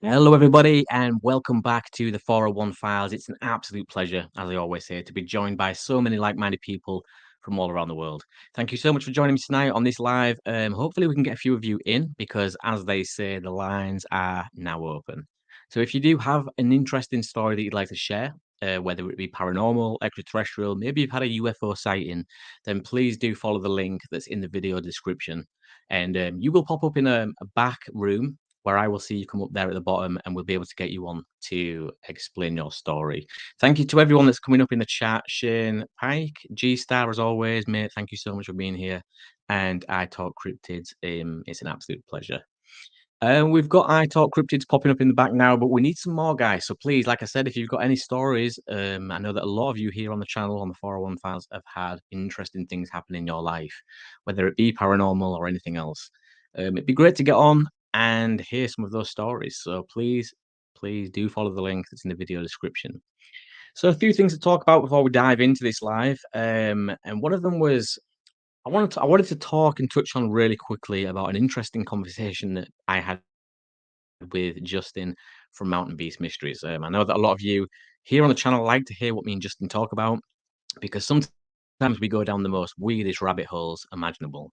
Hello, everybody, and welcome back to the 401 Files. It's an absolute pleasure, as I always say, to be joined by so many like minded people from all around the world. Thank you so much for joining me tonight on this live. Hopefully, we can get a few of you in because, as they say, the lines are now open. So, if you do have an interesting story that you'd like to share, whether it be paranormal, extraterrestrial, maybe you've had a UFO sighting, then please do follow the link that's in the video description. And you will pop up in a back room where I will see you come up there at the bottom and we'll be able to get you on to explain your story. Thank you to everyone that's coming up in the chat. Shane Pike, G Star, as always, mate. Thank you so much for being here. And I Talk Cryptids. It's an absolute pleasure. We've got I Talk Cryptids popping up in the back now, but we need some more guys. So please, like I said, if you've got any stories, I know that a lot of you here on the channel on the 401 Files have had interesting things happen in your life, whether it be paranormal or anything else. It'd be great to get on and hear some of those stories. So please do follow the link that's in the video description. So a few things to talk about before we dive into this live. And one of them was I wanted to talk and touch on really quickly about an interesting conversation that I had with Justin from Mountain Beast Mysteries. I know that a lot of you here on the channel like to hear what me and Justin talk about because sometimes we go down the most weirdest rabbit holes imaginable.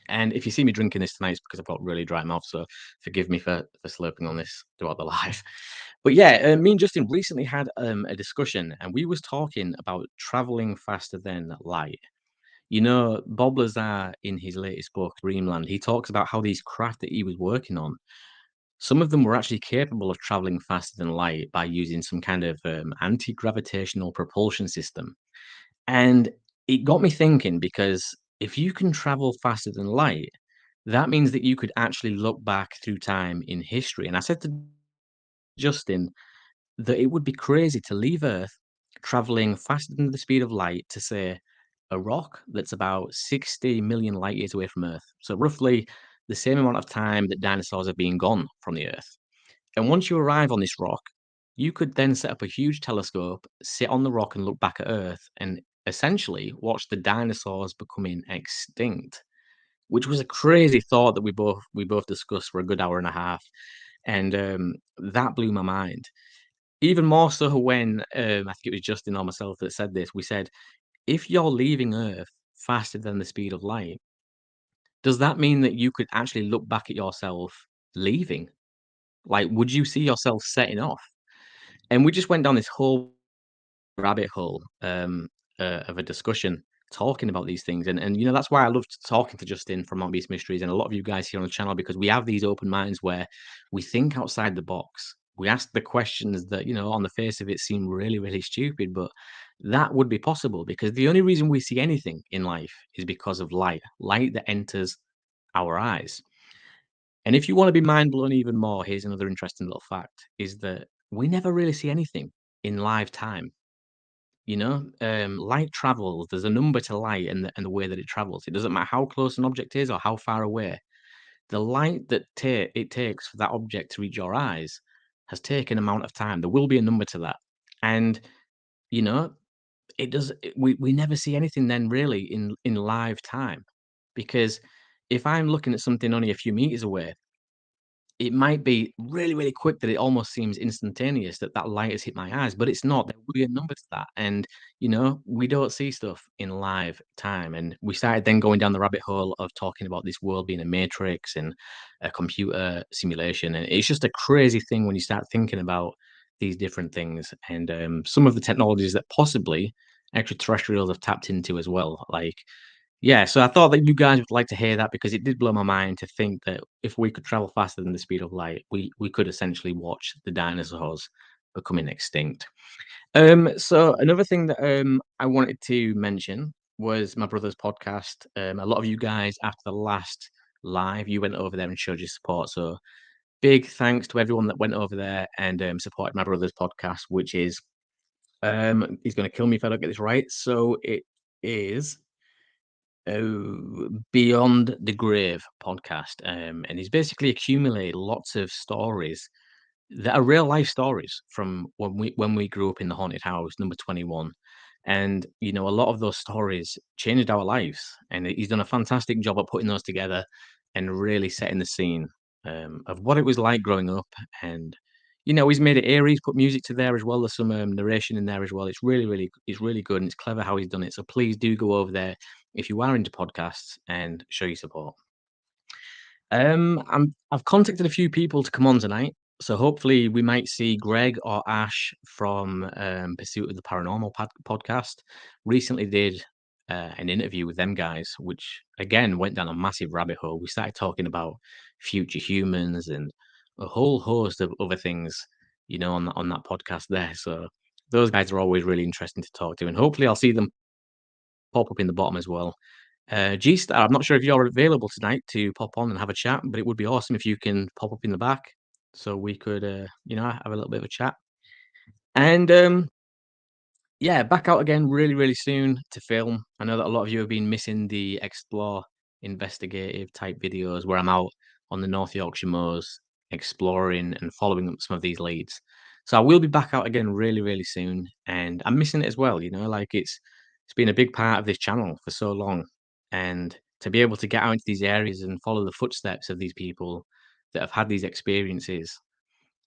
And if you see me drinking this tonight, it's because I've got really dry mouth, so forgive me for slurping on this throughout the live. But yeah, me and Justin recently had a discussion, and we was talking about traveling faster than light. You know, Bob Lazar in his latest book, Dreamland, he talks about how these craft that he was working on, some of them were actually capable of traveling faster than light by using some kind of anti-gravitational propulsion system. And it got me thinking because if you can travel faster than light, that means that you could actually look back through time in history. And I said to Justin that it would be crazy to leave Earth traveling faster than the speed of light to, say, a rock that's about 60 million light years away from Earth. So, roughly the same amount of time that dinosaurs have been gone from the Earth. And once you arrive on this rock, you could then set up a huge telescope, sit on the rock and look back at Earth and essentially watch the dinosaurs becoming extinct, which was a crazy thought that we both discussed for a good hour and a half. And that blew my mind. Even more so when I think it was Justin or myself that said this. We said, if you're leaving Earth faster than the speed of light, does that mean that you could actually look back at yourself leaving? Like, would you see yourself setting off? And we just went down this whole rabbit hole of a discussion talking about these things. And you know, that's why I loved talking to Justin from Mount Beast Mysteries and a lot of you guys here on the channel because we have these open minds where we think outside the box. We ask the questions that, you know, on the face of it seem really, really stupid, but that would be possible because the only reason we see anything in life is because of light that enters our eyes. And if you want to be mind blown even more, here's another interesting little fact is that we never really see anything in live time. You know, light travels. There's a number to light and the way that it travels. It doesn't matter how close an object is or how far away. The light that it takes for that object to reach your eyes has taken amount of time. There will be a number to that, and you know, it does. We never see anything then really in live time, because if I'm looking at something only a few meters away, it might be really, really quick that it almost seems instantaneous that that light has hit my eyes, but it's not. There will be a number to that, and, you know, we don't see stuff in live time, and we started then going down the rabbit hole of talking about this world being a matrix and a computer simulation, and it's just a crazy thing when you start thinking about these different things and, some of the technologies that possibly extraterrestrials have tapped into as well, like, yeah, so I thought that you guys would like to hear that because it did blow my mind to think that if we could travel faster than the speed of light, we could essentially watch the dinosaurs becoming extinct. So another thing that I wanted to mention was my brother's podcast. A lot of you guys after the last live, you went over there and showed your support. So big thanks to everyone that went over there and supported my brother's podcast, which is he's going to kill me if I don't get this right. So it is Beyond the Grave podcast, and he's basically accumulated lots of stories that are real life stories from when we grew up in the haunted house, number 21. And you know, a lot of those stories changed our lives, and he's done a fantastic job at putting those together and really setting the scene. of what it was like growing up. And he's made it eerie. He's put music to there as well. There's some narration in there as well. It's really good, and it's clever how he's done it. So please do go over there if you are into podcasts and show your support. I've contacted a few people to come on tonight, so hopefully we might see Greg or Ash from Pursuit of the Paranormal podcast. Recently did an interview with them guys, which again went down a massive rabbit hole. We started talking about future humans and a whole host of other things, on that podcast there. So those guys are always really interesting to talk to, and hopefully I'll see them pop up in the bottom as well. G-Star, I'm not sure if you're available tonight to pop on and have a chat, but it would be awesome if you can pop up in the back so we could, have a little bit of a chat. And yeah, back out again really, really soon to film. I know that a lot of you have been missing the explore investigative type videos where I'm out on the North Yorkshire moors exploring and following up some of these leads. So I will be back out again really, really soon, and I'm missing it as well. Like it's been a big part of this channel for so long, and to be able to get out into these areas and follow the footsteps of these people that have had these experiences,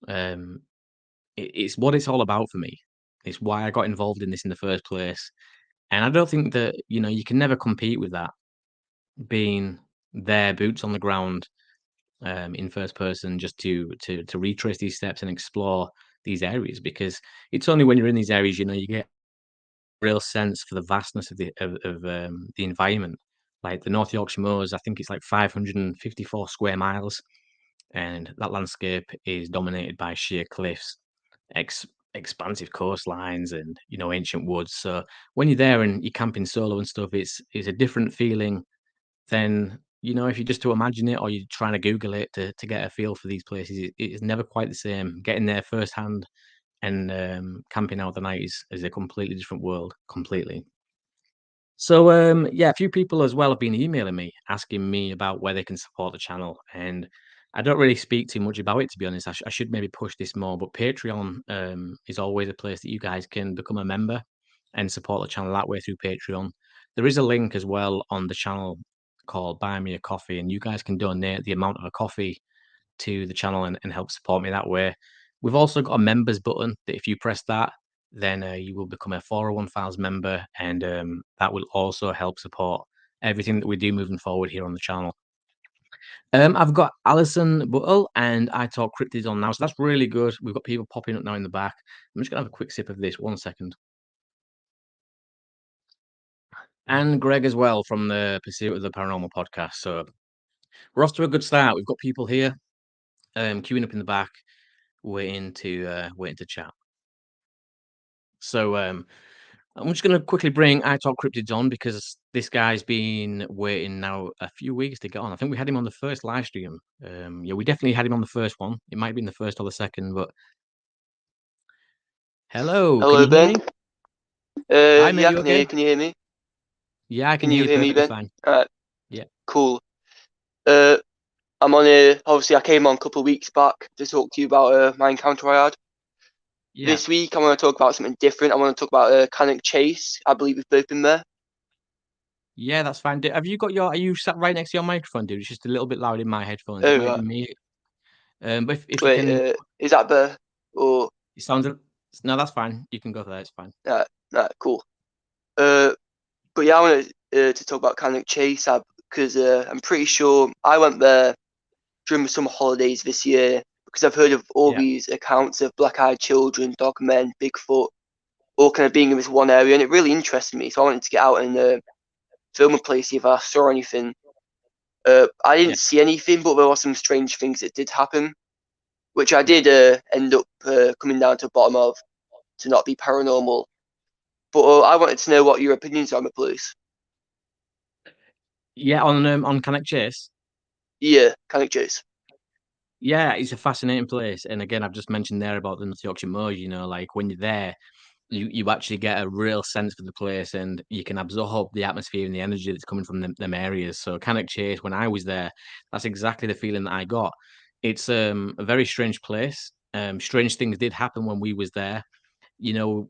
um, it's what it's all about for me. It's why I got involved in this in the first place, and I don't think that you can never compete with that, being there, boots on the ground, in first person, just to retrace these steps and explore these areas. Because it's only when you're in these areas, you get a real sense for the vastness of the environment. Like the North Yorkshire Moors, I think it's like 554 square miles, and that landscape is dominated by sheer cliffs, expansive coastlines, and ancient woods. So when you're there and you're camping solo and stuff, it's a different feeling than if you just to imagine it or you're trying to Google it to get a feel for these places. It is never quite the same. Getting there firsthand and camping out the night is a completely different world, completely. So, yeah, a few people as well have been emailing me, asking me about where they can support the channel, and I don't really speak too much about it, to be honest. I should maybe push this more, but Patreon is always a place that you guys can become a member and support the channel that way through Patreon. There is a link as well on the channel called Buy Me a Coffee, and you guys can donate the amount of a coffee to the channel and help support me that way. We've also got a members button that if you press that, then you will become a 401 Files member, and that will also help support everything that we do moving forward here on the channel. I've got Alison Buttle and I Talk Cryptid on now, so that's really good. We've got people popping up now in the back. I'm just gonna have a quick sip of this. 1 second. And Greg as well from the Pursuit of the Paranormal podcast. So we're off to a good start. We've got people here queuing up in the back, waiting to chat. So I'm just going to quickly bring I Talk Cryptids on because this guy's been waiting now a few weeks to get on. I think we had him on the first live stream. Yeah, we definitely had him on the first one. It might be in the first or the second, but hello, can Hello, you hear Ben. me? Hi, mate, Yeah, I you can hear okay? you. Can you hear me? Yeah, I can Can hear you you hear me, perfectly Ben? fine. Alright, Yeah, cool. Uh, I'm on a. Obviously, I came on a couple of weeks back to talk to you about my encounter I had. yeah, This week, I want to talk about something different. I want to talk about Cannock Chase. I believe we've both been there. yeah, that's fine. Have you got are you sat right next to your microphone, dude? It's just a little bit loud in my headphones. It Oh, might be right. me. But if you Wait, can, is that better? Or it sounds, no, that's fine. You can go for that, it's fine. cool. Uh, but yeah, I wanted to talk about Cannock Chase because I'm pretty sure I went there during the summer holidays this year because I've heard of all Yeah. these accounts of black-eyed children, dogmen, Bigfoot, all kind of being in this one area, and it really interested me. So I wanted to get out and film a place, see if I saw anything. I Yeah. didn't see anything, but there were some strange things that did happen, which I Yeah. did end up coming down to the bottom of to not be paranormal. But I wanted to know what your opinions are on the place. Yeah, on Cannock Chase. Yeah, Cannock Chase. Yeah, it's a fascinating place, and again, I've just mentioned there about the North Yorkshire Moors. Like when you're there, you actually get a real sense for the place, and you can absorb the atmosphere and the energy that's coming from them areas. So Cannock Chase, when I was there, that's exactly the feeling that I got. It's a very strange place. Strange things did happen when we was there.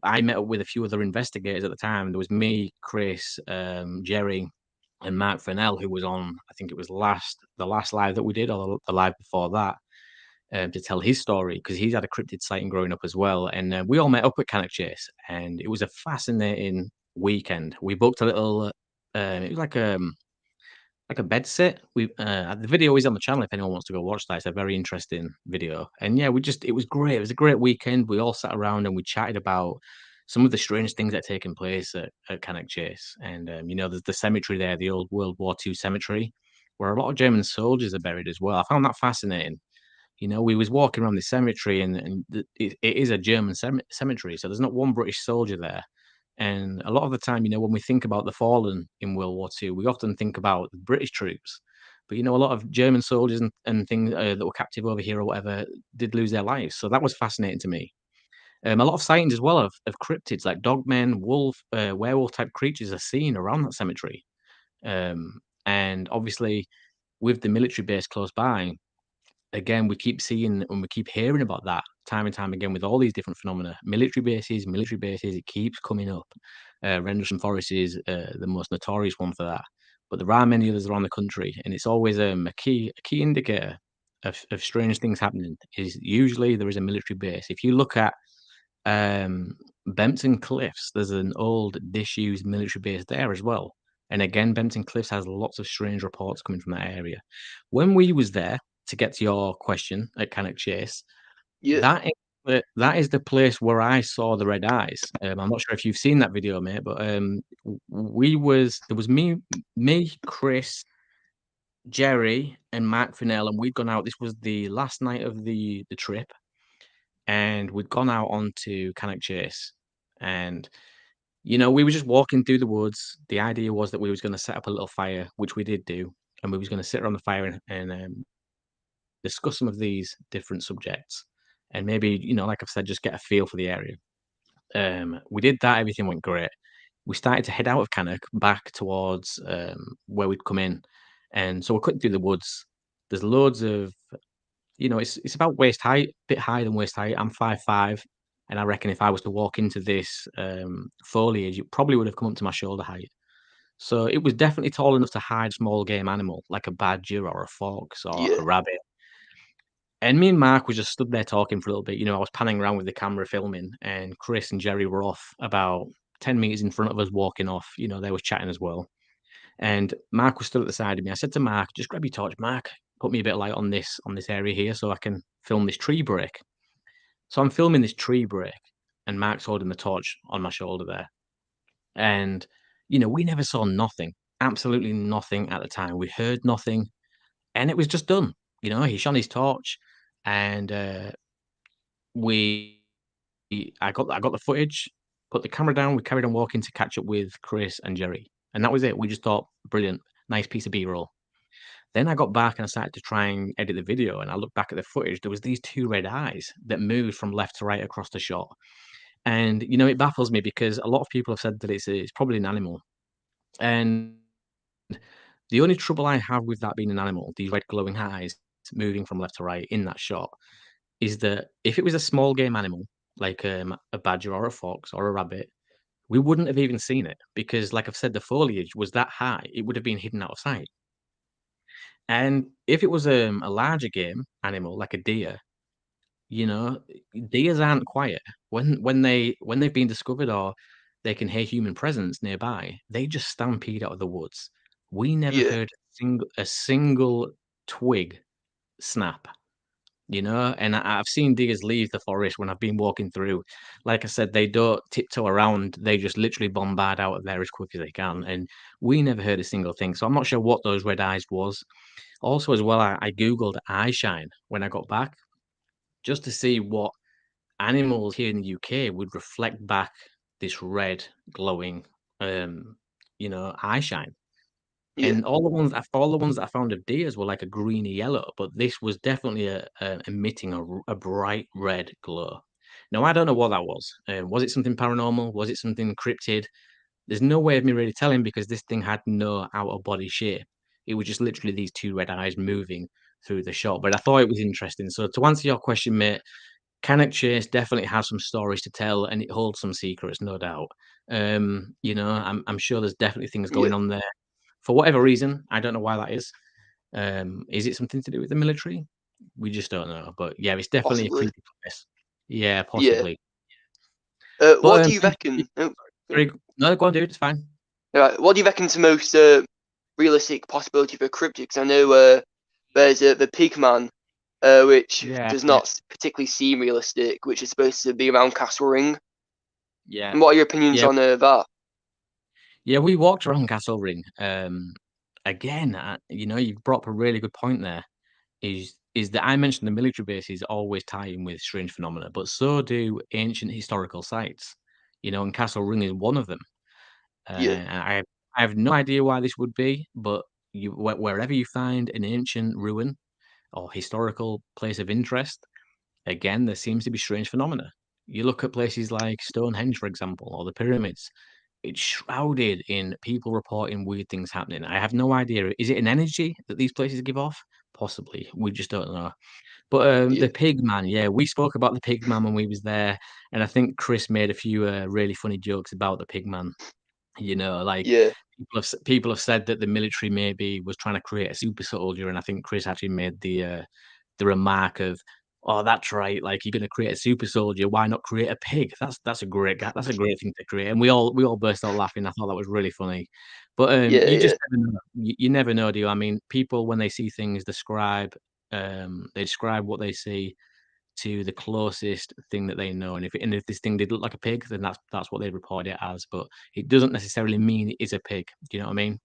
I met up with a few other investigators at the time. There was me, Chris, Jerry, and Mark Fennell, who was on, I think it was the last live that we did, or the live before that, to tell his story, because he's had a cryptid sighting growing up as well. And we all met up at Cannock Chase, and it was a fascinating weekend. We booked a little, it was like a bed sit. The video is on the channel if anyone wants to go watch that. It's a very interesting video. And yeah, it was great. It was a great weekend. We all sat around and we chatted about some of the strange things that are taking place at Cannock Chase. And there's the cemetery there, the old World War II cemetery, where a lot of German soldiers are buried as well. I found that fascinating. We was walking around the cemetery, and it is a German cemetery, so there's not one British soldier there. And a lot of the time, when we think about the fallen in World War II, we often think about the British troops. But a lot of German soldiers and things that were captive over here or whatever did lose their lives. So that was fascinating to me. A lot of sightings as well of cryptids like dogmen, wolf, werewolf type creatures are seen around that cemetery. And obviously, with the military base close by, again, we keep seeing and we keep hearing about that time and time again with all these different phenomena. Military bases, it keeps coming up. Rendlesham Forest is the most notorious one for that, but there are many others around the country, and it's always a key indicator of strange things happening. Is usually there is a military base. If you look at Bempton Cliffs, there's an old disused military base there as well. And again, Bempton Cliffs has lots of strange reports coming from that area. When we was there, to get to your question at Cannock Chase, Yeah. that is the place where I saw the red eyes. I'm not sure if you've seen that video, mate, but there was me, Chris, Jerry, and Mark Fennell, and we'd gone out. This was the last night of the trip, and we'd gone out onto Cannock Chase, and we were just walking through the woods. The idea was that we was going to set up a little fire, which we did do, and we was going to sit around the fire and discuss some of these different subjects, and maybe like I've said, just get a feel for the area. We did that. Everything went great. We started to head out of Cannock back towards where we'd come in, and so we're cutting through the woods. There's loads of it's about waist height, a bit higher than waist height. I'm 5'5", and I reckon if I was to walk into this foliage, it probably would have come up to my shoulder height. So it was definitely tall enough to hide a small game animal like a badger or a fox or a Yeah. rabbit. And me and Mark was just stood there talking for a little bit. I was panning around with the camera filming, and Chris and Jerry were off about 10 meters in front of us walking off. They were chatting as well. And Mark was stood at the side of me. I said to Mark, just grab your torch, Mark, put me a bit of light on this area here so I can film this tree break. So I'm filming this tree break, and Mark's holding the torch on my shoulder there. And, we never saw nothing, absolutely nothing at the time. We heard nothing, and it was just done. He shone his torch, and we I got the footage, put the camera down, we carried on walking to catch up with Chris and Jerry, and that was it. We just thought, brilliant, nice piece of B-roll. Then I got back and I started to try and edit the video, and I looked back at the footage. There was these two red eyes that moved from left to right across the shot. And, it baffles me because a lot of people have said that it's probably an animal. And the only trouble I have with that being an animal, these red glowing eyes moving from left to right in that shot, is that if it was a small game animal, like a badger or a fox or a rabbit, we wouldn't have even seen it because, like I've said, the foliage was that high, it would have been hidden out of sight. And if it was a larger game animal like a deer, you know, deers aren't quiet. When they've been discovered or they can hear human presence nearby, they just stampede out of the woods. We never Yeah. heard a single twig snap. And I've seen deers leave the forest when I've been walking through. Like I said, they don't tiptoe around. They just literally bombard out of there as quick as they can. And we never heard a single thing. So I'm not sure what those red eyes was. Also, as well, I Googled eye shine when I got back just to see what animals here in the UK would reflect back this red glowing, eye shine. Yeah. And all the ones that I found of deers were like a greeny yellow, but this was definitely emitting a bright red glow. Now I don't know what that was. Was it something paranormal? Was it something cryptid? There's no way of me really telling because this thing had no outer body shape. It was just literally these two red eyes moving through the shot. But I thought it was interesting. So to answer your question, mate, Cannock Chase definitely has some stories to tell, and it holds some secrets, no doubt. I'm sure there's definitely things Yeah. going on there for whatever reason. I don't know why that is. Is it something to do with the military? We just don't know. But yeah, it's definitely a possibly. creepy place. Yeah, Yeah. possibly. What But do you thank you. reckon? Oh, yeah. Very, no, go on, dude. It's fine. Right. What do you reckon's the most realistic possibility for a cryptid? Because I know there's the Pigman, which Yeah, does yeah, not particularly seem realistic, which is supposed to be around Castle Ring. yeah, And what are your opinions yeah, on that? yeah. We walked around Castle Ring. Again, you know, you've brought up a really good point there. Is that I mentioned the military bases always tie in with strange phenomena, but so do ancient historical sites. You know, and Castle Ring is one of them. Yeah. And I have no idea why this would be, but wherever you find an ancient ruin or historical place of interest, again, there seems to be strange phenomena. You look at places like Stonehenge, for example, or the pyramids. It's shrouded in people reporting weird things happening. I have no idea. Is it an energy that these places give off? Possibly. We just don't know. But Yeah. the pig man, yeah, we spoke about the pig man when we was there, and I think Chris made a few really funny jokes about the pig man. You know, like Yeah. people have said that the military maybe was trying to create a super soldier, and I think Chris actually made the remark of, "Oh, that's right. Like you're going to create a super soldier. Why not create a pig? That's a great that's a great thing to create." And we all burst out laughing. I thought that was really funny. But Yeah. you Yeah. just never know. You never know, do you? I mean, people when they see things they describe what they see to the closest thing that they know. And if this thing did look like a pig, then that's what they report it as. But it doesn't necessarily mean it is a pig. Do you know what I mean?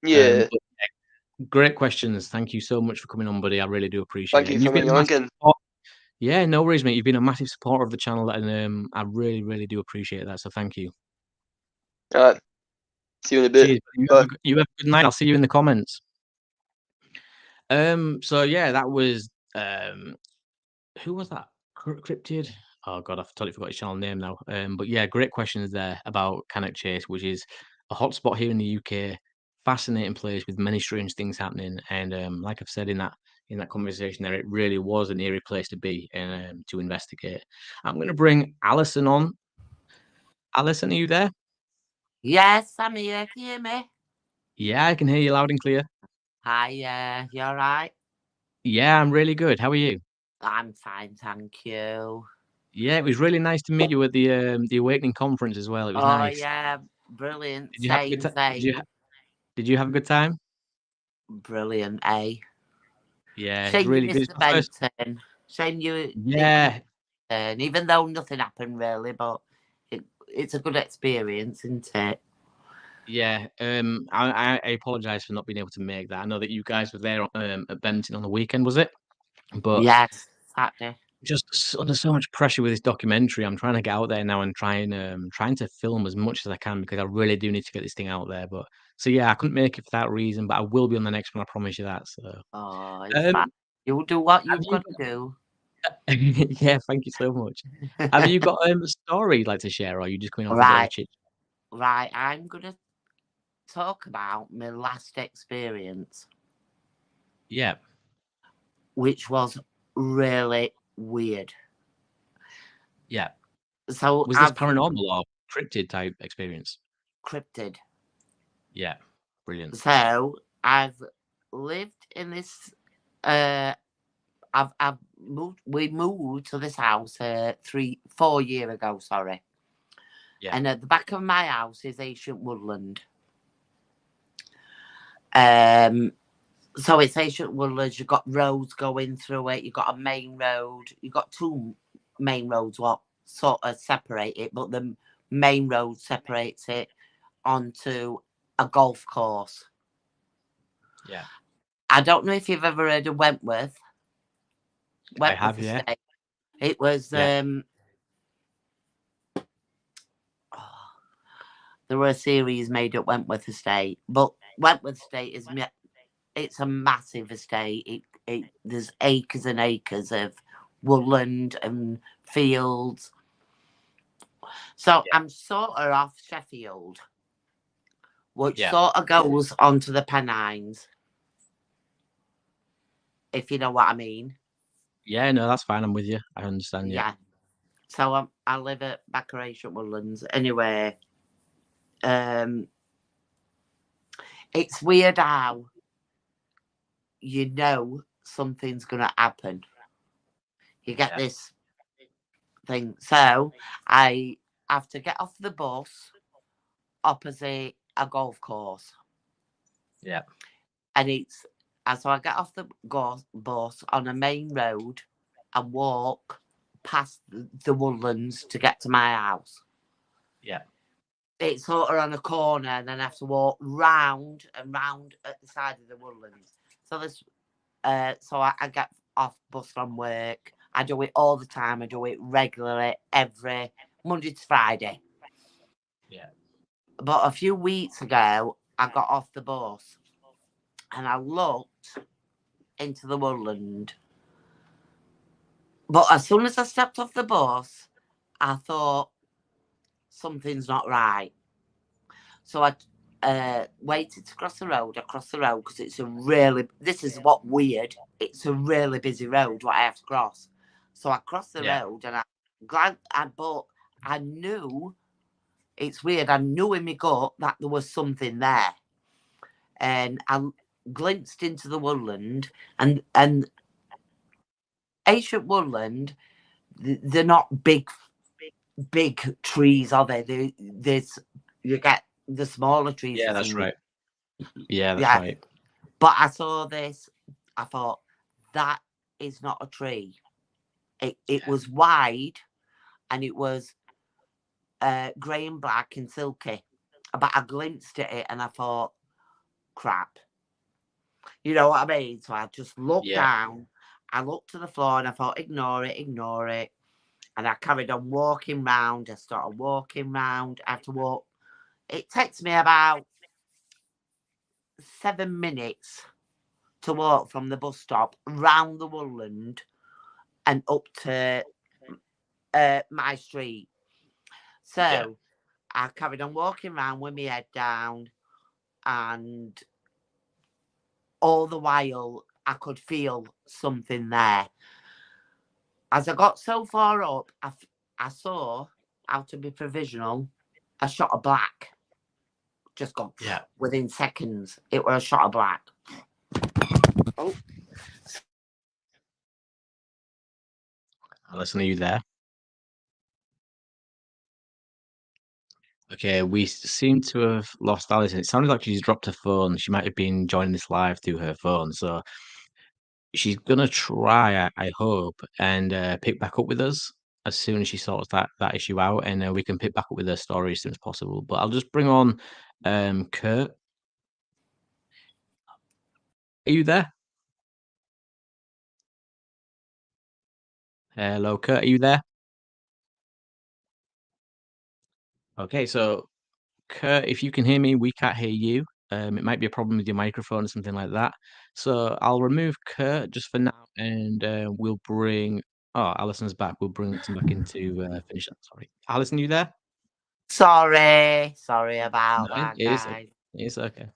Yeah. But great questions. Thank you so much for coming on, buddy. I really do appreciate Thank it. you And for you've been having a me on massive again. support. Yeah, no worries, mate. You've been a massive supporter of the channel, and I really, really do appreciate that. So thank you. All right. See you in a bit. Cheers. Bye. You have a good night. I'll see you in the comments. So yeah, that was who was that? Cryptid? Oh god, I've totally forgot his channel name now. But yeah, great questions there about Cannock Chase, which is a hotspot here in the UK. Fascinating place with many strange things happening. And like I've said in that conversation there, it really was an eerie place to be and to investigate. I'm going to bring Alison on. Alison, are you there? Yes, I'm here. Can you hear me? Yeah, I can hear you loud and clear. Hi, you all right? Yeah, I'm really good. How are you? I'm fine, thank you. Yeah, it was really nice to meet you at the Awakening conference as well. It was Oh, nice. yeah, brilliant. Did you have a good Same, time? same. Did you have a good time? Brilliant, eh? Yeah, it's Shame you really good. missed It's the my first. Benton. Shame you didn't come Yeah, in, even though nothing happened really, but it's a good experience, isn't it? yeah. I apologise for not being able to make that. I know that you guys were there at Benton on the weekend, was it? But Yes, Saturday. just under so much pressure with this documentary, I'm trying to get out there now and trying to film as much as I can because I really do need to get this thing out there. But so yeah, I couldn't make it for that reason, but I will be on the next one. I promise you that. So Oh, it's um, fine. You'll do what have you've you got to do. got? Yeah, thank you so much. Have you got a story you'd like to share, or are you just coming off a bit of a Right, chit? right. I'm going to talk about my last experience, Yeah. which was really weird. Yeah. So Was this I've paranormal or cryptid type experience? cryptid. Yeah. Brilliant. So I've lived in this. I've moved. We moved to this house 4 years ago. Sorry. Yeah. And at the back of my house is ancient woodland. Um. So it's ancient woodlands. You've got roads going through it. You've got a main road. You've got two main roads. What sort of separate it, but the main road separates it onto a golf course. Yeah. I don't know if you've ever heard of Wentworth. I Wentworth have, yeah. Estate. It was Yeah. there were a series made at Wentworth Estate, but Wentworth Estate it's a massive estate. There's acres and acres of woodland and fields. So Yeah. I'm sort of off Sheffield, which Yeah. sort of goes onto the Pennines, if you know what I mean. Yeah, no, that's fine. I'm with you. I understand. Yeah. Yeah. So I live at Backer Ancient Woodlands. Anyway, It's weird how you know something's going to happen. You get this thing. So I have to get off the bus opposite a golf course. Yeah. And so I get off the bus on a main road and walk past the Woodlands to get to my house. Yeah. It's sort of on a corner, and then I have to walk round and round at the side of the Woodlands. So I get off bus from work. I do it all the time. I do it regularly every Monday to Friday. Yeah. But a few weeks ago, I got off the bus and I looked into the Woodland. But as soon as I stepped off the bus, I thought something's not right. So I waited to cross the road. I crossed the road because this is what weird. It's a really busy road what I have to cross. So I crossed the road and but I knew, it's weird, I knew in my gut that there was something there. And I glimpsed into the Woodland and ancient Woodland, they're not big trees, are they? You get the smaller trees. Yeah, that's right. Yeah, that's right. But I saw this. I thought, that is not a tree. It was wide, and it was grey and black and silky. But I glimpsed at it, and I thought, crap. You know what I mean? So I just looked down. I looked to the floor, and I thought, ignore it. And I carried on walking round. I started walking round. I have to walk. It takes me about 7 minutes to walk from the bus stop round the Woodland and up to my street. So I carried on walking around with my head down, and all the while I could feel something there. As I got so far up, I saw, out to be provisional, a shot of black. Just gone within seconds. It was a shot of black. Oh. Alison, are you there? Okay, we seem to have lost Alison. It sounded like she's dropped her phone. She might have been joining this live through her phone. So she's gonna try, I hope, and pick back up with us as soon as she sorts that issue out, and we can pick back up with her story as soon as possible. But I'll just bring on Kurt. Are you there? Hello, Kurt. Are you there? Okay, so Kurt, if you can hear me, we can't hear you. It might be a problem with your microphone or something like that. So I'll remove Kurt just for now, and we'll bring. Oh, Alison's back. We'll bring Alison back in to finish that. Sorry, Alison, you there? Sorry about No, that, it is. guys. It's okay.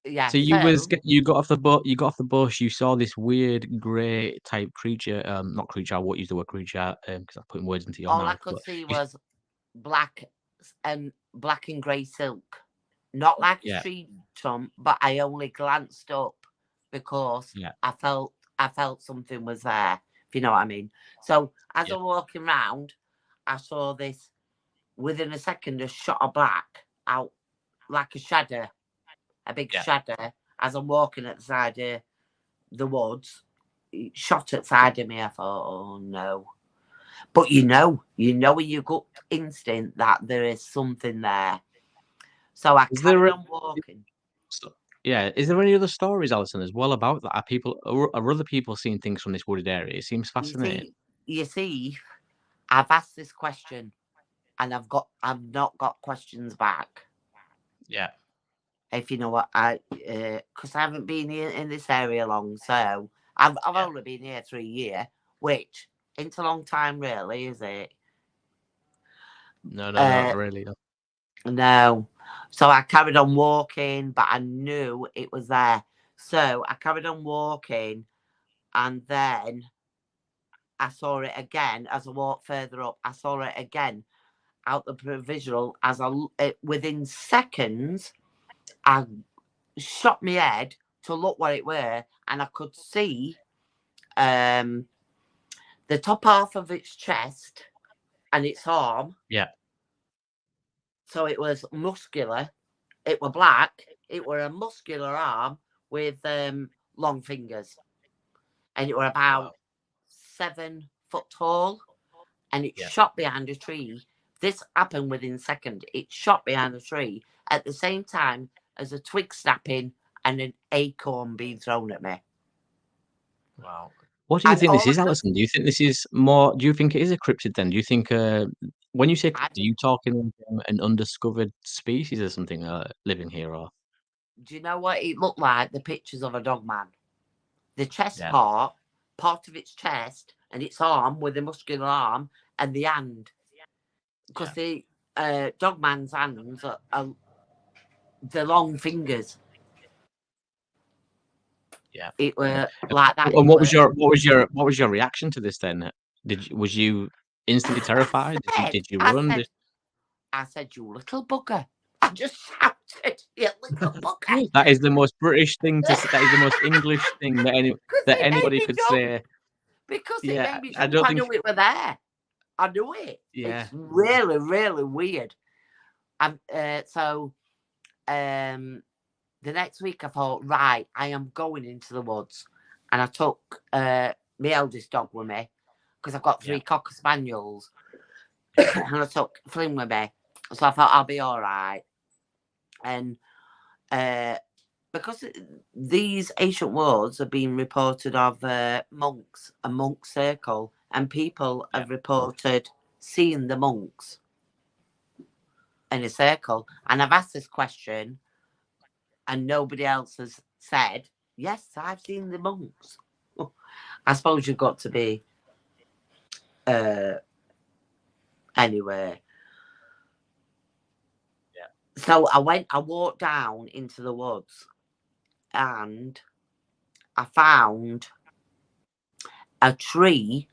Yeah. So you got off the boat. You got off the bus. You saw this weird grey type creature. Not creature. I won't use the word creature because I'm putting words into your all mouth. I could see was black and grey silk. Not like a tree trunk, but I only glanced up because I felt something was there, if you know what I mean. So as I'm walking round, I saw this, within a second, a shot of black out like a shadow, a big shadow. As I'm walking at the side of the woods, it shot at the side of me. I thought, oh no. But you know in your gut instinct that there is something there. So I carried on walking. Is there any other stories, Alison, as well about that? Are other people seeing things from this wooded area? It seems fascinating. You see, I've asked this question, and I've not got questions back. Yeah. If you know what because I haven't been here in this area long, so I've only been here 3 years, which ain't a long time, really, is it? No, not really. No. So I carried on walking, but I knew it was there. So I carried on walking, and then I saw it again as I walked further up. I saw it again out the provisional within seconds. I shot my head to look what it were, and I could see the top half of its chest and its arm. Yeah. So it was muscular. It were black. It were a muscular arm with long fingers, and it were about 7 foot tall. And it shot behind a tree. This happened within seconds. It shot behind a tree at the same time as a twig snapping and an acorn being thrown at me. Wow. What do you And think this all is, I could- Alison? Do you think this is more? Do you think it is a cryptid then? Do you think when you say I cryptid, are you talking an undiscovered species or something living here, or Do you know what it looked like? The pictures of a dog man. The chest Yeah. part of its chest, and its arm with the muscular arm, and the hand. Because the dog man's hands are the long fingers. Yeah. It were like that. And what was your reaction to this then? Was you instantly terrified? Did you run? I said, you little bugger. I just shouted, you little bugger. That is the most British thing to say. That is the most English thing that It made anybody me could jump. say. Because it Yeah, made me I jump. don't I think. knew it were there. I knew it. Yeah. It's really, really weird. So the next week I thought, right, I am going into the woods. And I took my eldest dog with me, because I've got 3 Cocker Spaniels. And I took Flynn with me. So I thought I'll be all right. And because these ancient woods are being reported of monks, a monk circle, and people have reported seeing the monks in a circle. And I've asked this question, and nobody else has said, yes, I've seen the monks. I suppose you've got to be anyway. So I walked down into the woods, and I found a tree.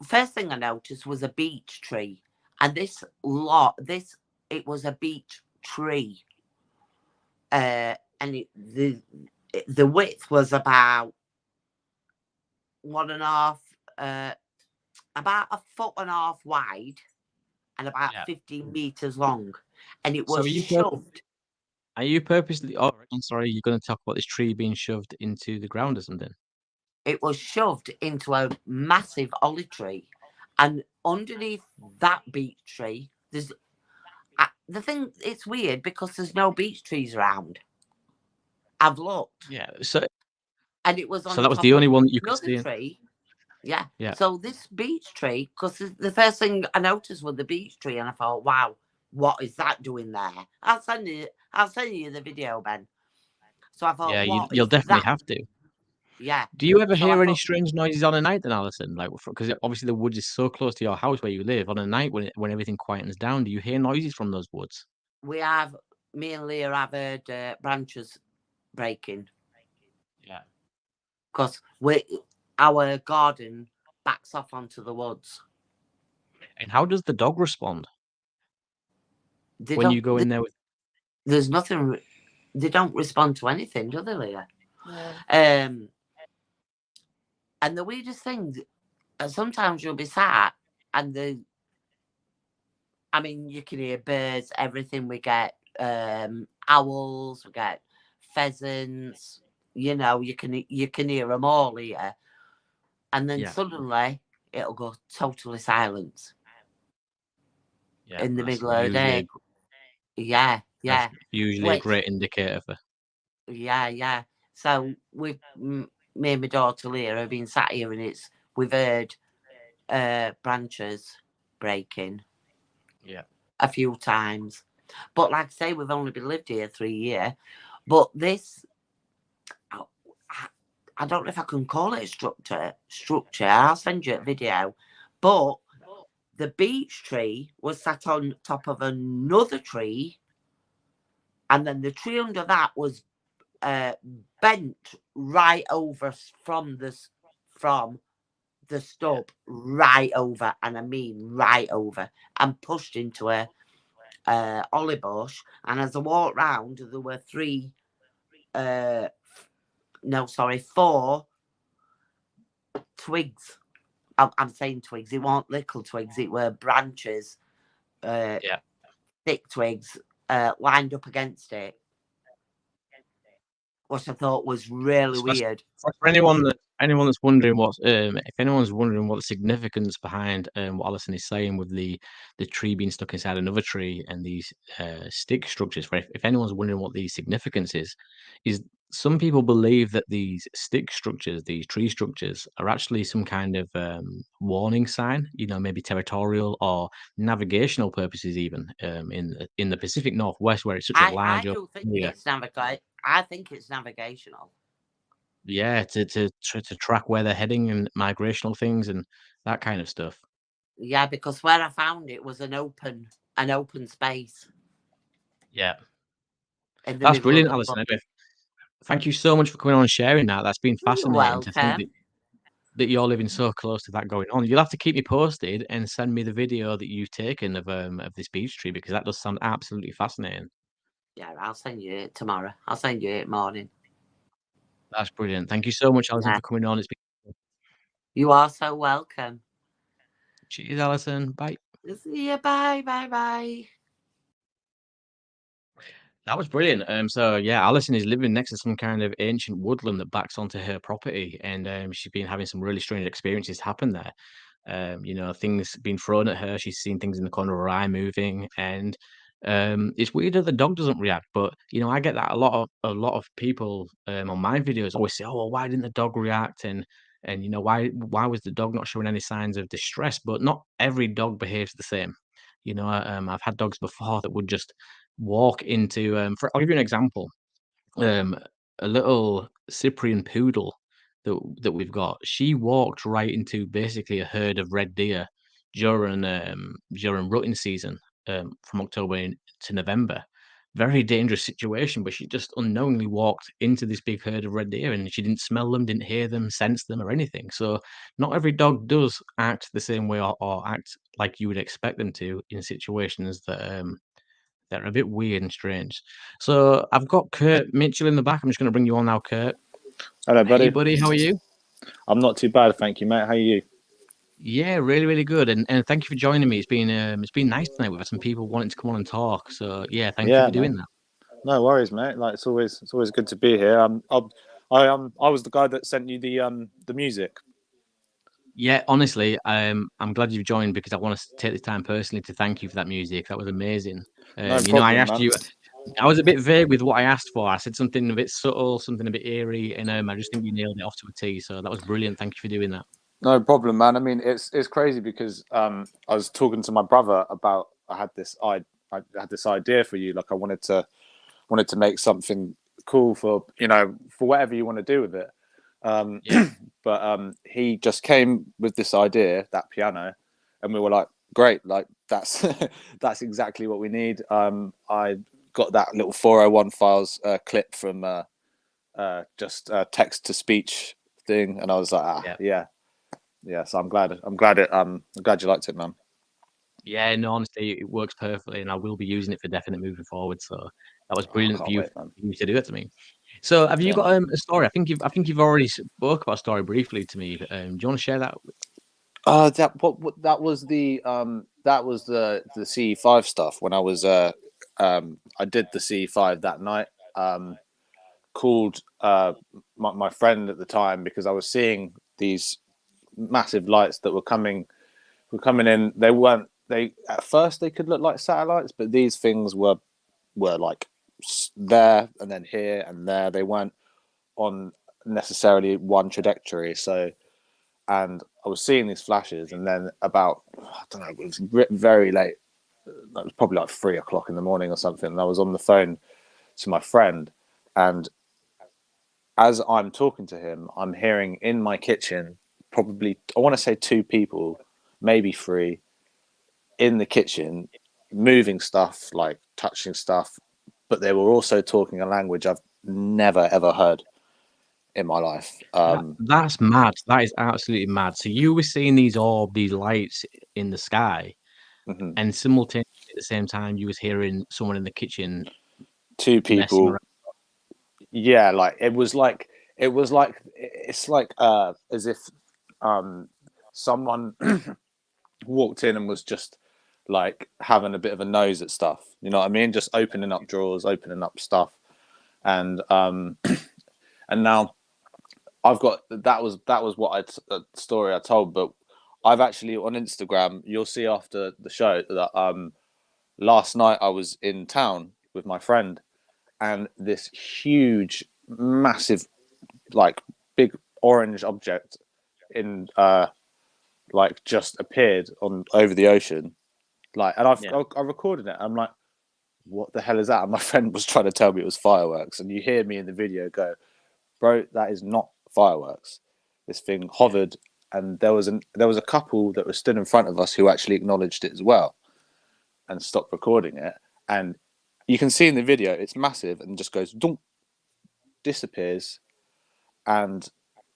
First thing I noticed was a beech tree, and it was a beech tree, and the width was about 1.5, about 1.5 foot wide, and about 15 meters long, and it was shoved. Are you purposely? Oh, I'm sorry. You're going to talk about this tree being shoved into the ground or something? It was shoved into a massive olive tree, and underneath that beech tree, there's the thing. It's weird because there's no beech trees around. I've looked. Yeah. And it was on So that was top the only of one that you could another see. tree. Yeah. Yeah. So this beech tree, because the first thing I noticed was the beech tree, and I thought, wow, what is that doing there? I'll send you the video, Ben. So I thought, Yeah, you'll definitely have to. Yeah. Do you ever hear any strange noises on a night then, Alison? Like, because obviously the woods is so close to your house where you live. On a night when everything quietens down, do you hear noises from those woods? Me and Leah have heard branches breaking. Yeah. Because our garden backs off onto the woods. And how does the dog respond when you go in there with? There's nothing. They don't respond to anything, do they, Leah? Yeah. And the weirdest thing, sometimes you'll be sat and you can hear birds, everything. We get owls, we get pheasants. You can hear them all here. And then suddenly it'll go totally silent. Yeah, in the middle of the day. Yeah. That's usually a great indicator for. Yeah. So me and my daughter Leah have been sat here, and we've heard branches breaking. Yeah. A few times. But like I say, we've only been lived here 3 years. But this, I don't know if I can call it a structure. I'll send you a video. But the beech tree was sat on top of another tree. And then the tree under that was bent right over from the stub, right over, and I mean right over, and pushed into a olive bush, and as I walked round, there were four twigs. I'm saying twigs. It weren't little twigs. It were branches, thick twigs, lined up against it, which I thought was really weird. For anyone that's wondering if anyone's wondering what the significance behind what Alison is saying with the tree being stuck inside another tree and these stick structures, if anyone's wondering what the significance is some people believe that these stick structures, these tree structures, are actually some kind of warning sign, maybe territorial or navigational purposes, even in the Pacific Northwest, where it's such a large I do think it's I think it's navigational. Yeah, to track where they're heading and migrational things and that kind of stuff. Yeah, because where I found it was an open space. Yeah. That's brilliant, Alison. Anyway, thank you so much for coming on and sharing that. That's been fascinating to think that you're living so close to that going on. You'll have to keep me posted and send me the video that you've taken of this beech tree, because that does sound absolutely fascinating. Yeah, I'll send you it tomorrow. I'll send you it morning. That's brilliant. Thank you so much, Alison, for coming on. You are so welcome. Cheers, Alison. Bye. See you. Bye. Bye. Bye. That was brilliant. So yeah, Alison is living next to some kind of ancient woodland that backs onto her property, and she's been having some really strange experiences happen there. Things being thrown at her. She's seen things in the corner of her eye moving, and it's weird that the dog doesn't react. But I get that a lot of people on my videos always say, "Oh, well, why didn't the dog react?" And why was the dog not showing any signs of distress? But not every dog behaves the same. I've had dogs before that would just walk into. I'll give you an example. A little Cyprian poodle that we've got. She walked right into basically a herd of red deer during rutting season, from October to November. Very dangerous situation, but she just unknowingly walked into this big herd of red deer, and she didn't smell them, didn't hear them, sense them, or anything. So not every dog does act the same way or act like you would expect them to in situations that are a bit weird and strange. So I've got Kurt Mitchell in the back. I'm just going to bring you on now, Kurt. Hello, buddy. Hey, buddy. How are you? I'm not too bad, thank you, mate. How are you? Yeah, really, really good. And thank you for joining me. It's been nice tonight. We've had some people wanting to come on and talk. So yeah, thank you for doing that. No worries, mate. Like it's always good to be here. I was the guy that sent you the music. Yeah, honestly, I'm glad you've joined, because I want to take the time personally to thank you for that music. That was amazing. No problem, I asked man. you. I was a bit vague with what I asked for. I said something a bit subtle, something a bit eerie, and I just think you nailed it off to a T. So that was brilliant. Thank you for doing that. No problem, man. I mean, it's crazy because I was talking to my brother about I had this idea for you. Like I wanted to make something cool for whatever you want to do with it. But he just came with this idea, that piano, and we were like, great, like that's that's exactly what we need. I got that little 401 files clip from just text to speech thing, and I was like, yeah. So I'm glad you liked it, man. Yeah, no, honestly, it works perfectly, and I will be using it for definite moving forward. So that was brilliant for you to do it to me. So have you got a story? I think you've already spoke about a story briefly to me. Do you want to share that? That was the CE5 stuff when I was I did the CE5 that night. Called my friend at the time because I was seeing these massive lights that were coming in. They at first they could look like satellites, but these things were like there and then here and there. They weren't on necessarily one trajectory. So, and I was seeing these flashes, and then about, I don't know, it was very late. It was probably like 3 o'clock in the morning or something. And I was on the phone to my friend, and as I'm talking to him, I'm hearing in my kitchen, probably, I want to say 2 people, maybe 3, in the kitchen, moving stuff, like touching stuff, but they were also talking a language I've never ever heard in my life. That's mad. That is absolutely mad. So you were seeing these lights in the sky, and simultaneously the same time you was hearing someone in the kitchen Two messing people. around? Yeah, like it's like as if someone walked in and was just like having a bit of a nose at stuff. You know what I mean? Just opening up drawers, opening up stuff, and and now I've got that was what story I told, but I've actually on Instagram. You'll see after the show that last night I was in town with my friend, and this huge, massive, like big orange object in like just appeared on over the ocean, like, and I recorded it. I'm like, what the hell is that? And my friend was trying to tell me it was fireworks, and you hear me in the video go, bro, that is not fireworks. This thing hovered, and there was a couple that was stood in front of us who actually acknowledged it as well, and stopped recording it. And you can see in the video it's massive and just goes dunk, disappears. And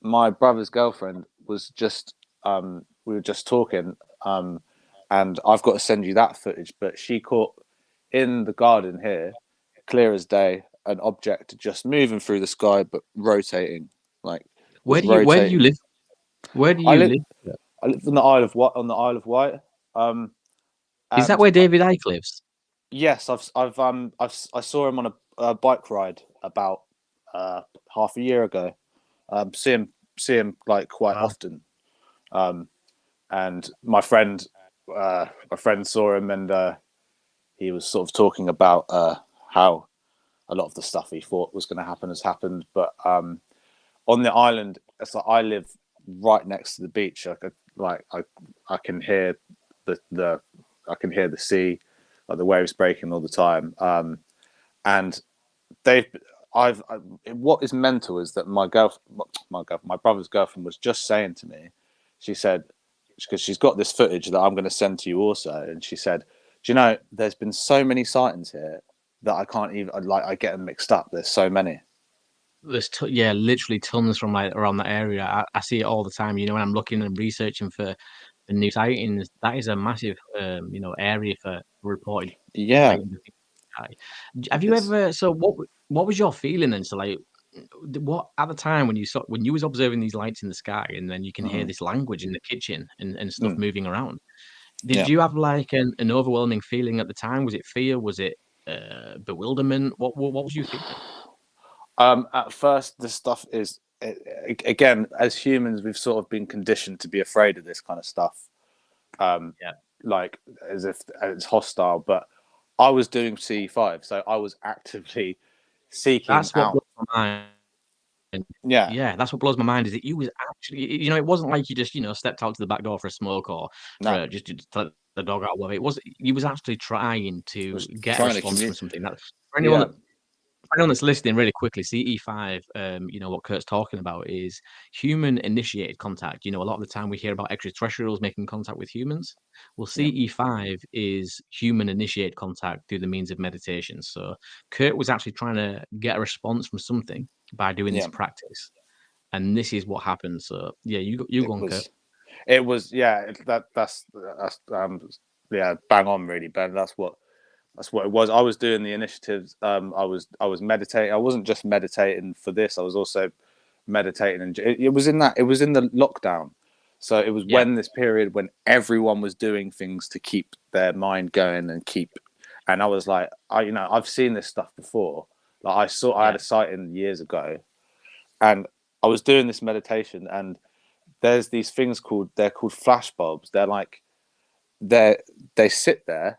my brother's girlfriend was just we were just talking, and I've got to send you that footage, but she caught in the garden here, clear as day, an object just moving through the sky but rotating, like Where do you live? Where do you live? I live on the Isle of Wight. Is that where David Icke lives? Yes, I saw him on a bike ride about half a year ago. See him like quite often, and my friend saw him, and he was sort of talking about how a lot of the stuff he thought was going to happen has happened. But on the island, it's like I live right next to the beach. I can hear the sea, like the waves breaking all the time. And what is mental is that my brother's girlfriend was just saying to me, she said, because she's got this footage that I'm going to send to you also, and she said, do you know, there's been so many sightings here that I can't even, like, I get them mixed up. There's so many. There's literally tons from like around that area. I see it all the time. You know, when I'm looking and researching for new sightings, that is a massive area for reported. Yeah. Have you ever? So what was your feeling then? So like, what at the time when you was observing these lights in the sky, and then you can hear this language in the kitchen and stuff moving around? Did you have like an overwhelming feeling at the time? Was it fear? Was it bewilderment? What was you thinking? At first, this stuff is, again, as humans, we've sort of been conditioned to be afraid of this kind of stuff. Like as if it's hostile. But I was doing CE5, so I was actively seeking That's what out. blows my mind. Yeah, that's what blows my mind, is that you was actually, it wasn't like you just, stepped out to the back door for a smoke or for just to let the dog out. It was, you was actually trying to get a response from something. That's for anyone that's listening, really quickly, CE5, what Kurt's talking about is human initiated contact. A lot of the time we hear about extraterrestrials making contact with humans. Well, CE5 is human initiated contact through the means of meditation. So Kurt was actually trying to get a response from something by doing this practice, and this is what happened. So you go on, Kurt. It was that's bang on, really, Ben. That's what it was. I was doing the initiatives. I was meditating. I wasn't just meditating for this. I was also meditating, and it was in the lockdown. So it was when this period when everyone was doing things to keep their mind going and I was like, I've seen this stuff before. Like I had a sighting years ago, and I was doing this meditation, and there's these things called flash bulbs. They're like they sit there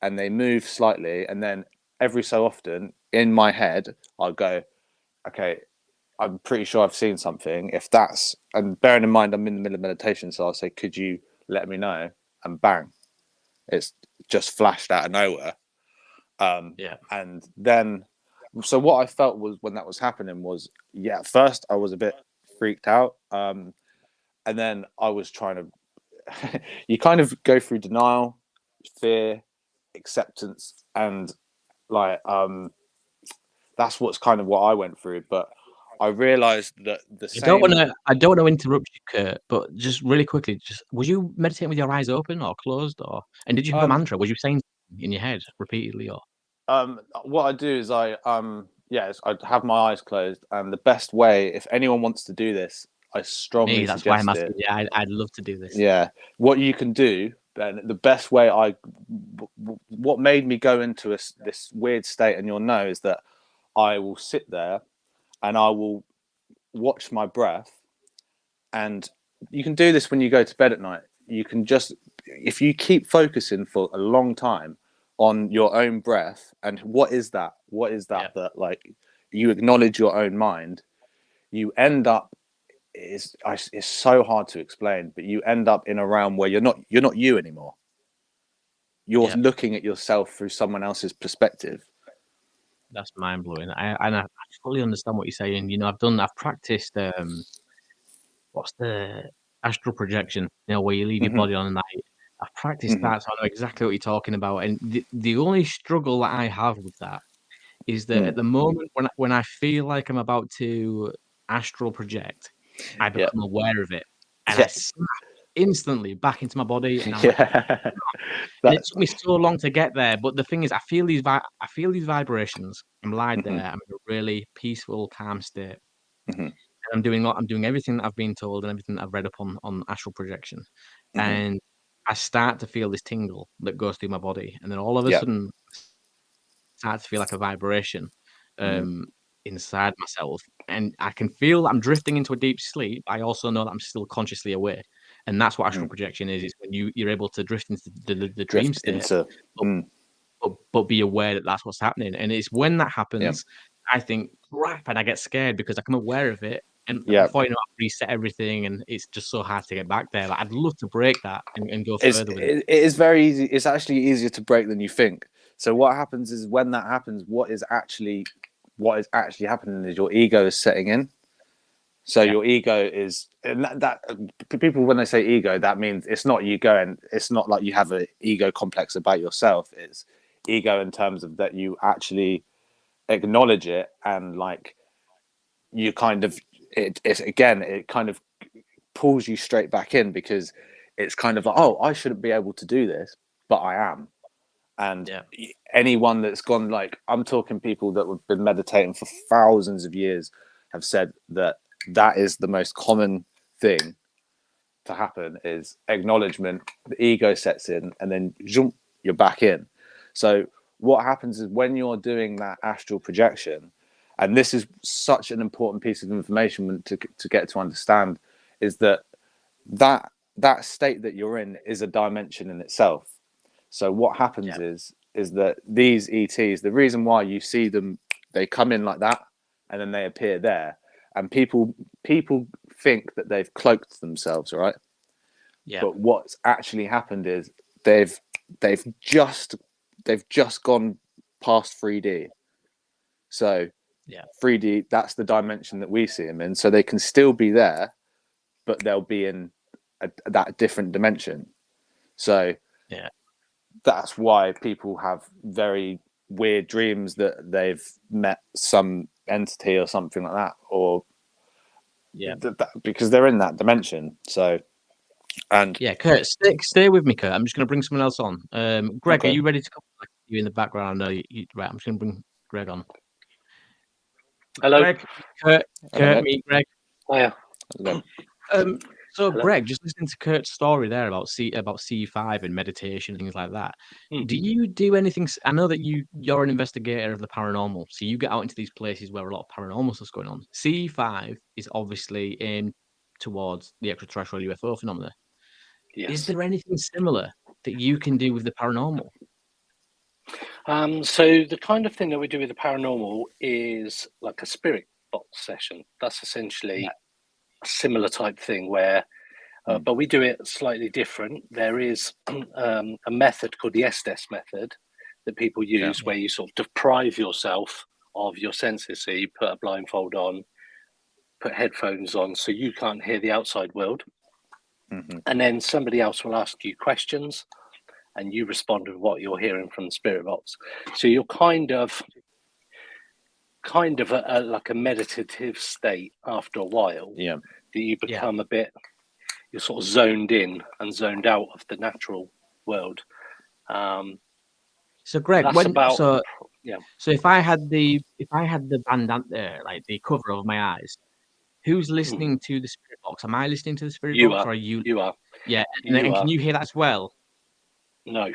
and they move slightly, and then every so often in my head I'll go, okay, I'm pretty sure I've seen something. If that's, and bearing in mind I'm in the middle of meditation, so I'll say, could you let me know? And bang, it's just flashed out of nowhere. And then, so what I felt was when that was happening was, at first I was a bit freaked out, and then I was trying to you kind of go through denial, fear, acceptance, and like that's what's kind of what I went through. But I realized that I don't want to interrupt you, Kurt, but just really quickly, was you meditating with your eyes open or closed, and did you have a mantra? Was you saying in your head repeatedly, or What I do is I have my eyes closed, and the best way, if anyone wants to do this, I strongly me? That's why I'm suggest asking. it. Yeah, I'd love to do this. Yeah, what you can do, Ben, the best way what made me go into this weird state, and you'll know, is that I will sit there and I will watch my breath. And you can do this when you go to bed at night. You can just, if you keep focusing for a long time on your own breath, and what is that? That like you acknowledge your own mind, you end up, it's so hard to explain, but you end up in a realm where you're not you anymore. You're looking at yourself through someone else's perspective. That's mind blowing. I fully understand what you're saying. You know, I've practiced what's the astral projection? You know, where you leave your body on a night. I've practiced that, so I know exactly what you're talking about. And the only struggle that I have with that is that at the moment when I feel like I'm about to astral project, I become aware of it, and I snap instantly back into my body, and I'm like, and it took me so long to get there. But the thing is, I feel these vibrations. I'm lying there. I'm in a really peaceful, calm state. And I'm doing everything that I've been told and everything that I've read up on astral projection, and I start to feel this tingle that goes through my body, and then all of a sudden, start to feel like a vibration inside myself, and I can feel that I'm drifting into a deep sleep. I also know that I'm still consciously aware, and that's what astral projection is. It's when you're able to drift into the dream state, but be aware that that's what's happening. And it's when that happens, I think, crap, and I get scared because I'm aware of it. And before you know, I reset everything, and it's just so hard to get back there. Like, I'd love to break that and go further with it. It is very easy. It's actually easier to break than you think. So what happens is, when that happens, what is actually happening is your ego is setting in. So your ego is, and that people, when they say ego, that means it's not you going. It's not like you have an ego complex about yourself. It's ego in terms of that you actually acknowledge it, and like you kind of it kind of pulls you straight back in, because it's kind of like, oh, I shouldn't be able to do this, but I am. And anyone that's gone, like, I'm talking people that have been meditating for thousands of years, have said that is the most common thing to happen, is acknowledgement, the ego sets in, and then jump, you're back in. So what happens is, when you're doing that astral projection, and this is such an important piece of information to get to understand, is that state that you're in is a dimension in itself. So what happens is that these ETs, the reason why you see them, they come in like that, and then they appear there, and people think that they've cloaked themselves, right? But what's actually happened is they've just gone past 3D. So 3D, that's the dimension that we see them in. So they can still be there, but they'll be in that different dimension. So that's why people have very weird dreams that they've met some entity or something like that, or because they're in that dimension. So, and Kurt, stay with me, Kurt. I'm just going to bring someone else on. Greg, are you ready to come? You in the background? I know you right. I'm just going to bring Greg on. Hello, Greg. Kurt, meet Greg. Hiya. Hello. So, Greg, just listening to Kurt's story there about C5 and meditation, things like that. Do you do anything? I know that you're an investigator of the paranormal, so you get out into these places where a lot of paranormal stuff's going on. C5 is obviously aimed towards the extraterrestrial UFO phenomena. Yes. Is there anything similar that you can do with the paranormal? So the kind of thing that we do with the paranormal is like a spirit box session. That's essentially a similar type thing where, but we do it slightly different. There is a method called the Estes method that people use where you sort of deprive yourself of your senses. So you put a blindfold on, put headphones on, so you can't hear the outside world. And then somebody else will ask you questions, and you respond with what you're hearing from the spirit box. So you're kind of like a meditative state after a while. That you become a bit, you're sort of zoned in and zoned out of the natural world. So Greg, That's about yeah. So if I had the bandana there, like the cover over my eyes, who's listening to the spirit box? Am I listening to the spirit You box, are. or are you? You are. Yeah, You and are. can you hear that as well? No.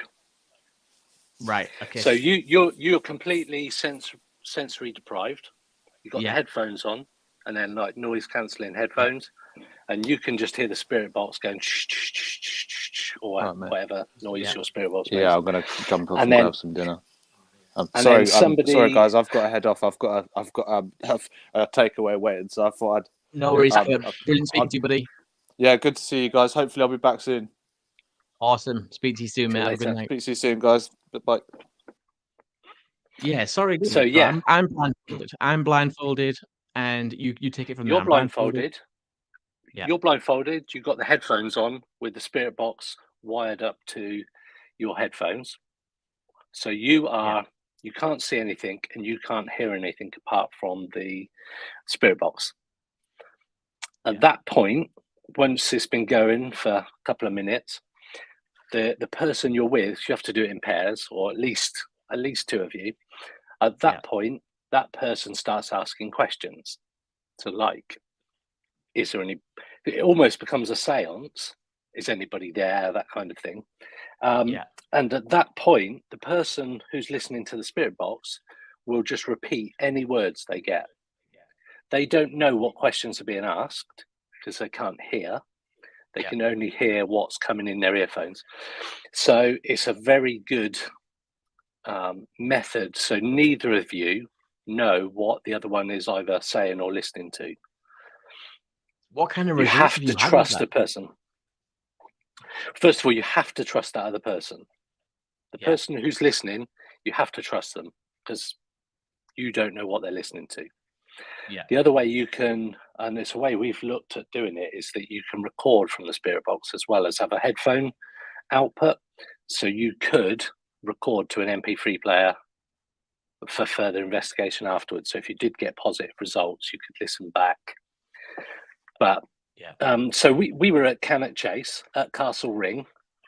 Right. Okay. So you're completely sensory deprived. You've got the Yeah. headphones on, and then like noise cancelling headphones, and you can just hear the spirit box going shh, shh, shh, shh, shh, shh, or Oh, mate. whatever noise your spirit box makes. Yeah, I'm gonna jump off and then grab some dinner. I'm and sorry, then somebody. sorry guys, I've got to head off. I've got a takeaway waiting, so I thought I'd. No worries. Um, Brilliant speaking to you, buddy. Yeah, good to see you guys. Hopefully, I'll be back soon. Awesome. Speak to you soon, See mate. you Have a good later. night. Speak to you soon, guys. Bye. Yeah. Sorry. So but yeah, I'm blindfolded. I'm blindfolded, and you take it from there. you're I'm blindfolded. blindfolded. Yeah. You're blindfolded. You've got the headphones on with the spirit box wired up to your headphones. So you can't see anything and you can't hear anything apart from the spirit box. At that point, once it's been going for a couple of minutes, the person you're with, you have to do it in pairs, or at least two of you. At that point, that person starts asking questions. So like, is there any? It almost becomes a séance. Is anybody there? That kind of thing. And at that point, the person who's listening to the spirit box will just repeat any words they get. They don't know what questions are being asked because they can't hear. They can only hear what's coming in their earphones. So it's a very good method. So neither of you know what the other one is either saying or listening to. What kind of You results have have you to had trust with the that? person. First of all, you have to trust that other person. The person who's listening, you have to trust them because you don't know what they're listening to. The other way you can, and it's a way we've looked at doing it, is that you can record from the spirit box as well as have a headphone output. So you could record to an MP3 player for further investigation afterwards. So if you did get positive results, you could listen back. But so we were at Cannock Chase at Castle Ring.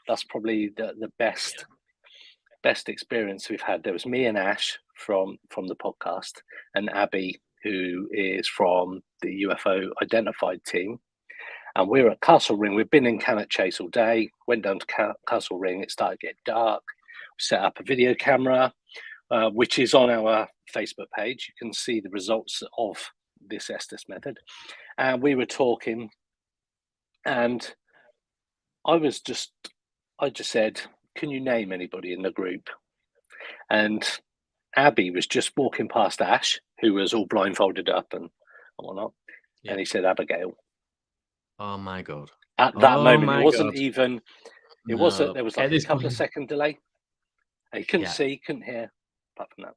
That's probably the best experience we've had. There was me and Ash from the podcast, and Abby, who is from the UFO Identified team. And we were at Castle Ring. We've been in Cannock Chase all day, went down to Castle Ring. It started getting dark. We set up a video camera, which is on our Facebook page. You can see the results of this Estes method. And we were talking, and I just said, can you name anybody in the group? And Abby was just walking past Ash, who was all blindfolded up and whatnot. And he said, Abigail. Oh my God. At that moment, it wasn't even, it wasn't, there was like a couple of second delay. And he couldn't see, couldn't hear, apart from that.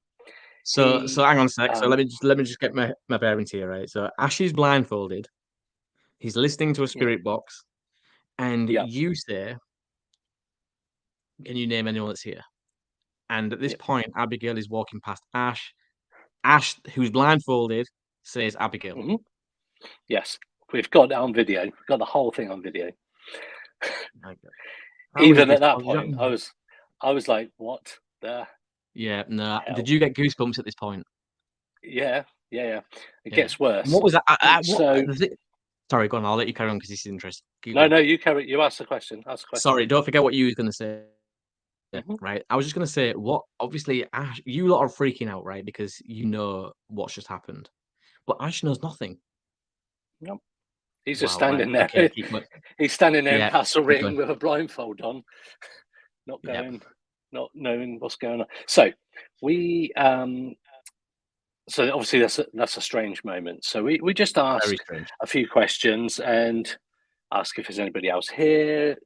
So hang on a sec. So let me just get my bearings here, right? So Ash is blindfolded. He's listening to a spirit box, and you say, "Can you name anyone that's here?" And at this point, Abigail is walking past Ash. Ash, who's blindfolded, says Abigail. Mm-hmm. Yes, we've got it on video. We've got the whole thing on video. Even at that point, I was like, "What the?" Yeah, no. hell? Did you get goosebumps at this point? Yeah. It gets worse. And what was that? Sorry, go on. I'll let you carry on because this is interesting. No, you carry. You ask the question. Sorry, don't forget what you were going to say. Right, I was just going to say, obviously, Ash, you lot are freaking out, right? Because you know what's just happened, but Ash knows nothing. Nope. He's just standing there. Okay, he's standing there in Castle Ring with a blindfold on, not knowing what's going on. So we, so obviously that's a strange moment. So we just ask a few questions and ask if there's anybody else here.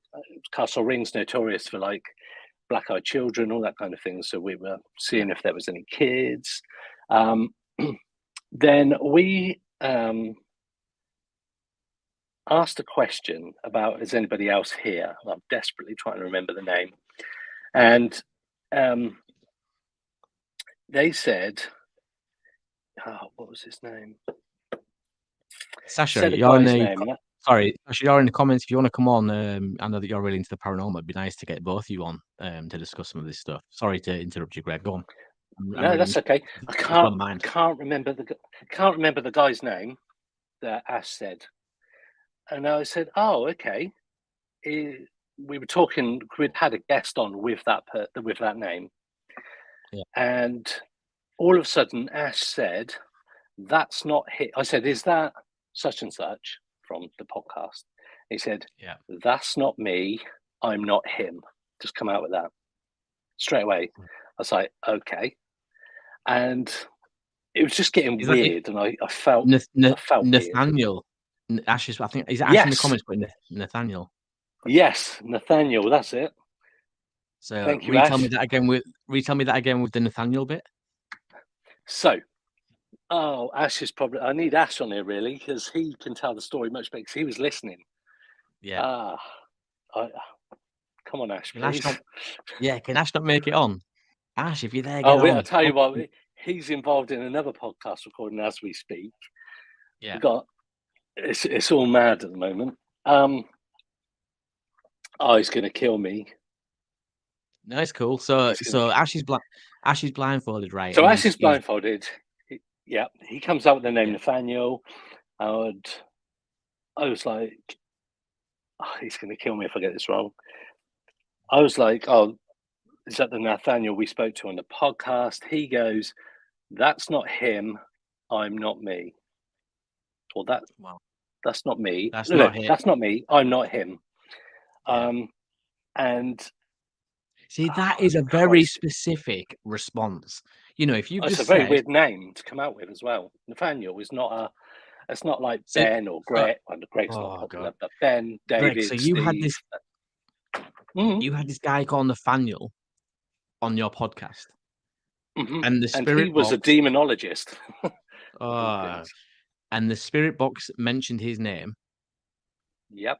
Castle Ring's notorious for like black-eyed children, all that kind of thing. So we were seeing if there was any kids. Then we asked a question about, is anybody else here? I'm desperately trying to remember the name. And they said, what was his name? Sasha, your name. Sorry, actually, you're in the comments. If you want to come on, I know that you're really into the paranormal. It'd be nice to get both of you on to discuss some of this stuff. Sorry to interrupt you, Greg. Go on. I'm No, really that's okay. I interested. What's on the mind? can't remember the guy's name that Ash said, and I said, "Oh, okay." We were talking. We'd had a guest on with that name, Yeah. and all of a sudden, Ash said, "That's not him." I said, "Is that such and such from the podcast?" He said, Yeah. "That's not me. I'm not him." Just come out with that straight away. I was like, "Okay," and it was just getting Is that weird, and I felt weird. Nathaniel? Ash's, I think, is it Ash in the Yes. comments putting Nathaniel? Yes, Nathaniel. That's it. So Thank you, retell Ash. me that again with the Nathaniel bit. So, Ash is probably. I need Ash on here really because he can tell the story much better because he was listening. Yeah. Come on, Ash, Can Ash please. not, can Ash not make it on? Ash, if you're there, get I'll on. tell you what. He's involved in another podcast recording as we speak. Yeah. It's all mad at the moment. He's going to kill me. No, it's cool. So Ash is blindfolded, right? So and Ash is blindfolded. He comes out with the name Yeah. Nathaniel, and I was like, he's going to kill me if I get this wrong. I was like, is that the Nathaniel we spoke to on the podcast? He goes, "That's not him. I'm not me." Or that's not me. That's No, not him. that's not me. I'm not him. Yeah. And see, that is a very specific response. You know, if you've it's just a very said weird name to come out with as well. Nathaniel is not it's not like So- Ben or Greg. Well, Greg's not popular, but Ben, David, Greg, so you Steve. had this you had this guy called Nathaniel on your podcast. And the and spirit he was box, a demonologist. and the spirit box mentioned his name. Yep.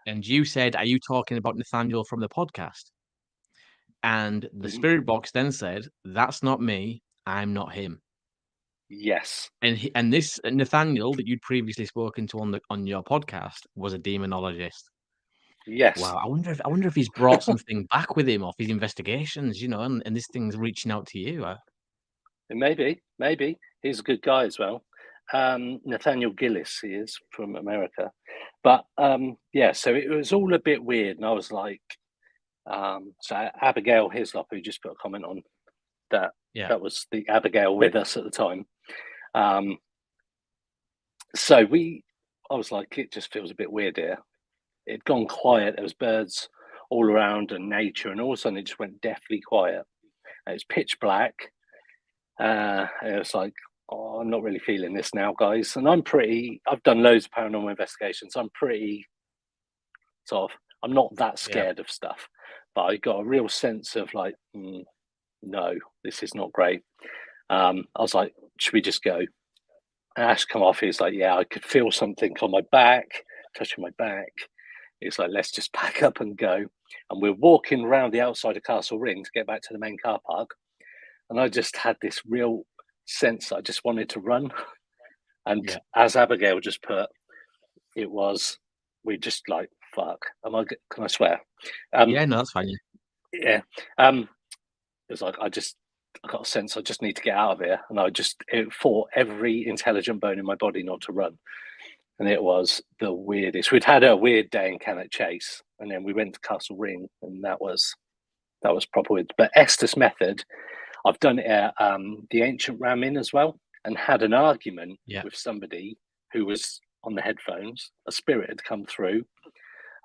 And you said, "Are you talking about Nathaniel from the podcast?" And the spirit box then said, "That's not me. I'm not him." Yes. And this Nathaniel that you'd previously spoken to on your podcast was a demonologist. Yes. Wow. I wonder if he's brought something back with him off his investigations, you know, and this thing's reaching out to you. Maybe he's a good guy as well. Nathaniel Gillis, he is from America, but so it was all a bit weird, and I was like, so Abigail Hislop, who just put a comment on that, that was the Abigail with us at the time. I was like, it just feels a bit weird here. It'd gone quiet. There was birds all around and nature, and all of a sudden it just went deathly quiet. And it's pitch black. And it was like, I'm not really feeling this now, guys. And I've done loads of paranormal investigations. I'm pretty I'm not that scared of stuff, but I got a real sense of like, no, this is not great. I was like, should we just go? And Ash come off. He's like, yeah, I could feel something on my back, touching my back. It's like, let's just pack up and go. And we're walking around the outside of Castle Ring to get back to the main car park. And I just had this real sense I just wanted to run. And as Abigail just put, we just like, fuck. Can I swear? Yeah, no, that's fine. Yeah. It was like, I got a sense I just need to get out of here. And it fought every intelligent bone in my body not to run. And it was the weirdest. We'd had a weird day in Cannock Chase, and then we went to Castle Ring, and that was proper weird. But Estes method, I've done it at the Ancient Ram Inn as well, and had an argument with somebody who was on the headphones. A spirit had come through,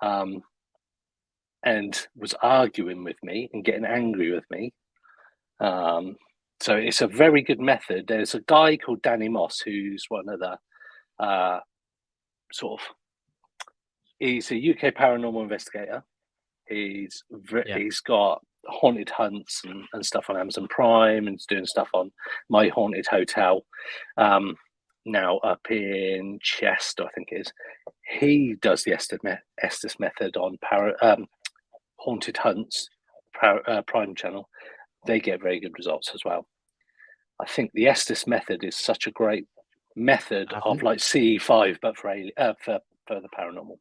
and was arguing with me and getting angry with me. So it's a very good method. There's a guy called Danny Moss who's one of the he's a UK paranormal investigator. He's got haunted hunts and stuff on Amazon Prime, and doing stuff on My Haunted Hotel. Now up in Chester, I think it is. He does the Estes method on haunted hunts, Prime channel. They get very good results as well. I think the Estes method is such a great method of like CE5, but for for the paranormal.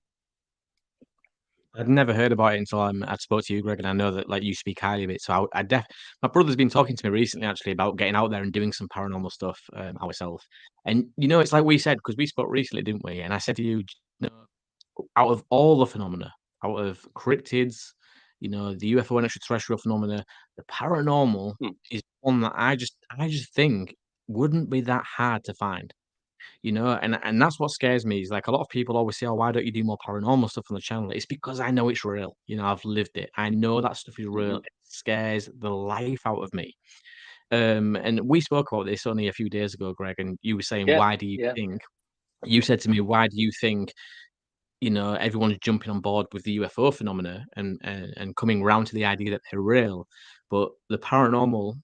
I'd never heard about it until I spoke to you, Greg, and I know that like you speak highly of it. So my brother's been talking to me recently actually about getting out there and doing some paranormal stuff ourselves. And it's like we said, because we spoke recently, didn't we? And I said to you, out of all the phenomena, out of cryptids, the UFO and extraterrestrial phenomena, the paranormal is one that I just think wouldn't be that hard to find. And that's what scares me is like a lot of people always say, oh, why don't you do more paranormal stuff on the channel? It's because I know it's real. I've lived it. I know that stuff is real. It scares the life out of me. And we spoke about this only a few days ago, Greg, and you were saying, why do you think? You said to me, why do you think everyone's jumping on board with the UFO phenomena and coming around to the idea that they're real, but the paranormal,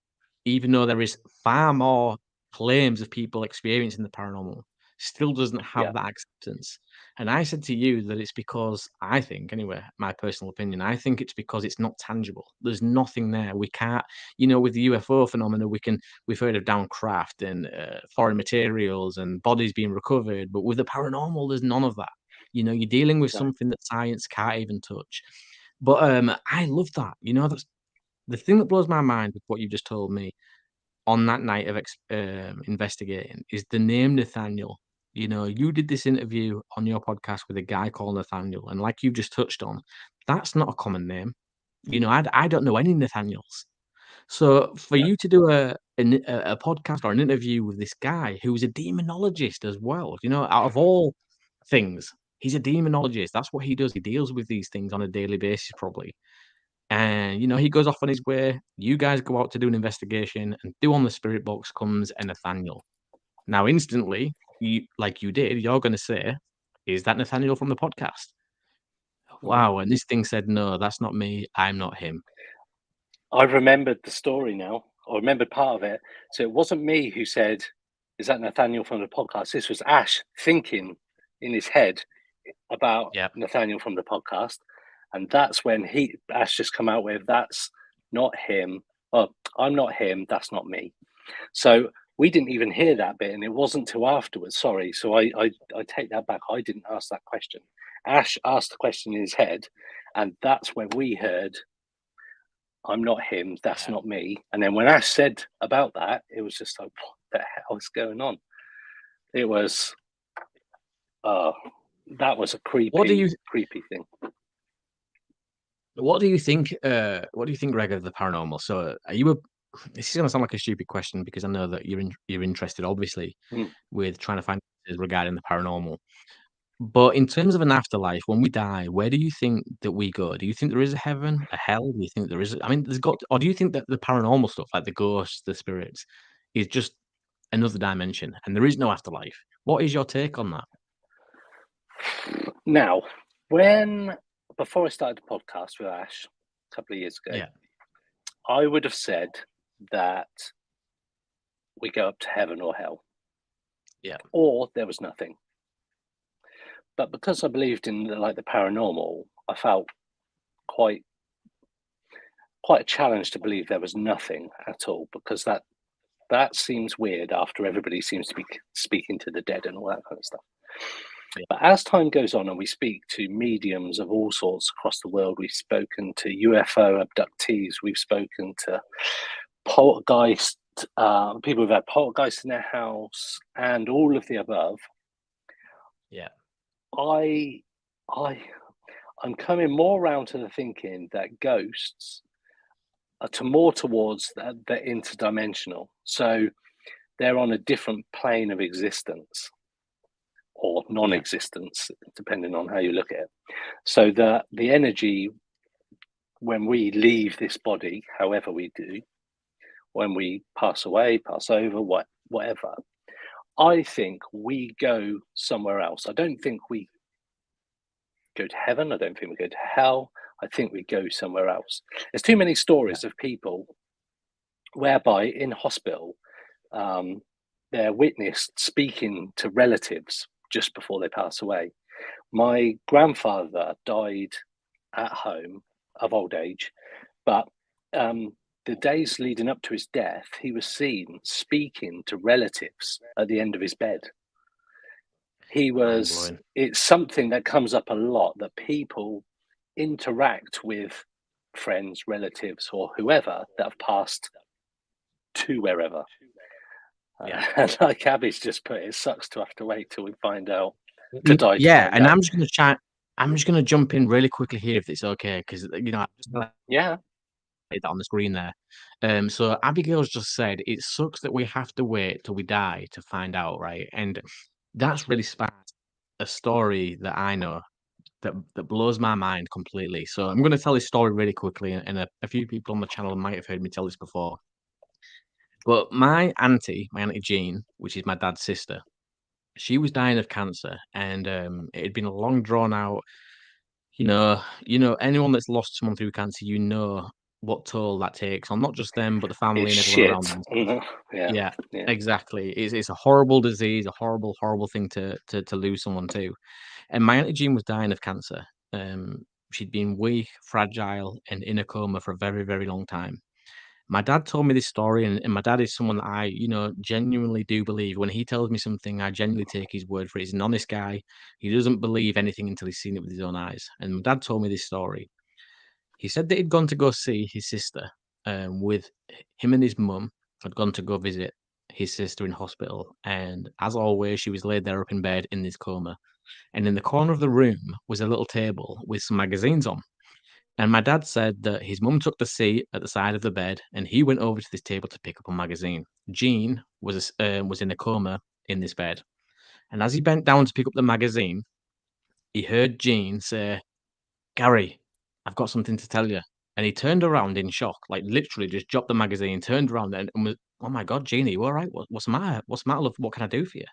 even though there is far more claims of people experiencing the paranormal, still doesn't have that acceptance. And I said to you that it's because I think, anyway, my personal opinion, I think it's because it's not tangible. There's nothing there. We can't, with the UFO phenomena, we've heard of downcraft and foreign materials and bodies being recovered, but with the paranormal, there's none of that. You're dealing with something that science can't even touch. But I love that. That's the thing that blows my mind with what you just told me on that night of investigating is the name Nathaniel. You did this interview on your podcast with a guy called Nathaniel, and like you just touched on, that's not a common name. I don't know any Nathaniels. So for you to do a podcast or an interview with this guy who's a demonologist as well, out of all things, he's a demonologist. That's what he does. He deals with these things on a daily basis, probably. And he goes off on his way. You guys go out to do an investigation, and through on the spirit box comes a Nathaniel. Now, instantly, you're going to say, "Is that Nathaniel from the podcast?" Wow! And this thing said, "No, that's not me. I'm not him." I remembered the story now. I remembered part of it. So it wasn't me who said, "Is that Nathaniel from the podcast?" This was Ash thinking in his head about Nathaniel from the podcast. And that's when Ash just come out with, "That's not him. Oh, I'm not him. That's not me." So we didn't even hear that bit, and it wasn't till afterwards. Sorry. So I take that back. I didn't ask that question. Ash asked the question in his head, and that's when we heard, "I'm not him. That's not me." And then when Ash said about that, it was just like, what the hell is going on? It was, that was a creepy thing. What do you think? What do you think, Greg, of the paranormal? So, are you this is going to sound like a stupid question because I know that you're interested, obviously, with trying to find answers regarding the paranormal. But in terms of an afterlife, when we die, where do you think that we go? Do you think there is a heaven, a hell? Do you think there is? I mean, or do you think that the paranormal stuff, like the ghosts, the spirits, is just another dimension and there is no afterlife? What is your take on that? Now, before I started the podcast with Ash a couple of years ago, I would have said that we go up to heaven or hell. Or there was nothing. But because I believed in the paranormal, I felt quite a challenge to believe there was nothing at all, because that seems weird after everybody seems to be speaking to the dead and all that kind of stuff. But as time goes on and we speak to mediums of all sorts across the world, we've spoken to UFO abductees, we've spoken to poltergeist, people who've had poltergeist in their house, and all of the above. I'm coming more around to the thinking that ghosts are more towards the interdimensional. So they're on a different plane of existence or non-existence, depending on how you look at it. So the energy, when we leave this body, however we do, when we pass away, pass over, whatever, I think we go somewhere else. I don't think we go to heaven. I don't think we go to hell. I think we go somewhere else. There's too many stories of people whereby in hospital, they're witnessed speaking to relatives just before they pass away. My grandfather died at home of old age, but the days leading up to his death, he was seen speaking to relatives at the end of his bed. He was. Mind-blowing. It's something that comes up a lot, that people interact with friends, relatives, or whoever that have passed to wherever. Yeah. And like Abby's just put, it sucks to have to wait till we find out to die. To Yeah, find and out. I'm just gonna jump in really quickly here if it's okay, because you know, I'm just gonna Yeah. put that on the screen there. So Abigail's just said it sucks that we have to wait till we die to find out, right? And that's really sparked a story that I know that blows my mind completely. So I'm gonna tell this story really quickly, and a few people on the channel might have heard me tell this before. But my auntie Jean, which is my dad's sister, she was dying of cancer, and it had been a long drawn out. Anyone that's lost someone through cancer, you know what toll that takes on not just them, but the family It's and everyone around shit. them. And stuff. Yeah. Exactly. It's a horrible disease, a horrible, horrible thing to lose someone to. And my auntie Jean was dying of cancer. She'd been weak, fragile, and in a coma for a very, very long time. My dad told me this story, and my dad is someone that I, genuinely do believe. When he tells me something, I genuinely take his word for it. He's an honest guy. He doesn't believe anything until he's seen it with his own eyes. And my dad told me this story. He said that he'd gone to go see his sister, with him and his mum had gone to go visit his sister in hospital. And as always, she was laid there up in bed in this coma. And in the corner of the room was a little table with some magazines on. And my dad said that his mum took the seat at the side of the bed, and he went over to this table to pick up a magazine. Jean was in a coma in this bed, and as he bent down to pick up the magazine, he heard Jean say, "Gary, I've got something to tell you." And he turned around in shock, like literally just dropped the magazine, turned around, and was, "Oh my God, Jean, are you all right? What's the matter? What's the matter, love? What can I do for you?"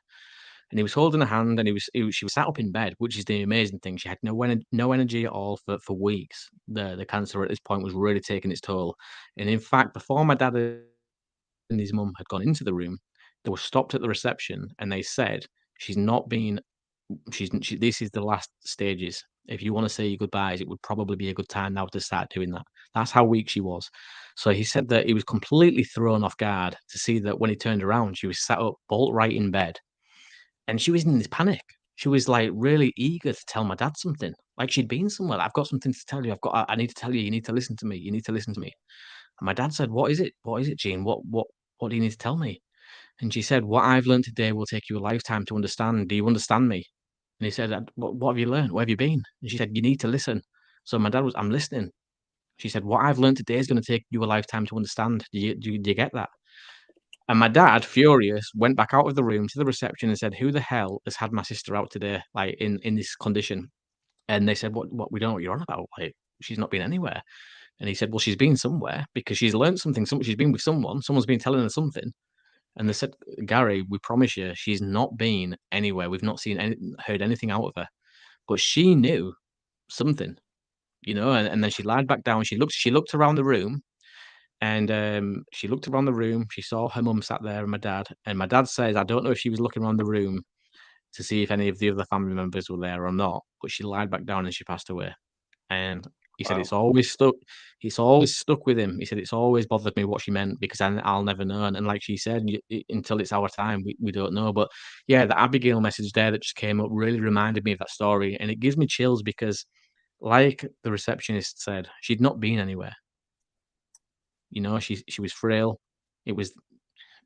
And he was holding her hand, and she was sat up in bed, which is the amazing thing. She had no energy at all for weeks. The cancer at this point was really taking its toll. And in fact, before my dad and his mum had gone into the room, they were stopped at the reception, and they said, "She's not been. This is the last stages. If you want to say your goodbyes, it would probably be a good time now to start doing that." That's how weak she was. So he said that he was completely thrown off guard to see that when he turned around, she was sat up bolt right in bed. And she was in this panic. She was, like, really eager to tell my dad something, like she'd been somewhere. "I've got something to tell you. I need to tell you. You need to listen to me. You need to listen to me." And my dad said, "What is it? What is it, Jean? What do you need to tell me?" And she said, "What I've learned today will take you a lifetime to understand. Do you understand me?" And he said, What have you learned? Where have you been?" And she said, "You need to listen." So my dad was, "I'm listening." She said, "What I've learned today is gonna take you a lifetime to understand. Do you get that?" And my dad, furious, went back out of the room to the reception and said, "Who the hell has had my sister out today, like, in this condition?" And they said, "What we don't know what you're on about, like, she's not been anywhere." And he said, "Well, she's been somewhere because she's learned something, she's been with someone's been telling her something." And they said, "Gary, we promise you, she's not been anywhere. We've not heard anything out of her. But she knew something, and then she lied back down. She looked around the room, and she looked around the room. She saw her mum sat there and my dad. And my dad says, I don't know if she was looking around the room to see if any of the other family members were there or not, but she lied back down and she passed away. And he said Wow. it's always stuck with him. He said it's always bothered me what she meant because I'll never know. And like she said, until it's our time, we don't know. But yeah, the Abigail message there that just came up really reminded me of that story, and it gives me chills because, like the receptionist said, she'd not been anywhere. She was frail. It was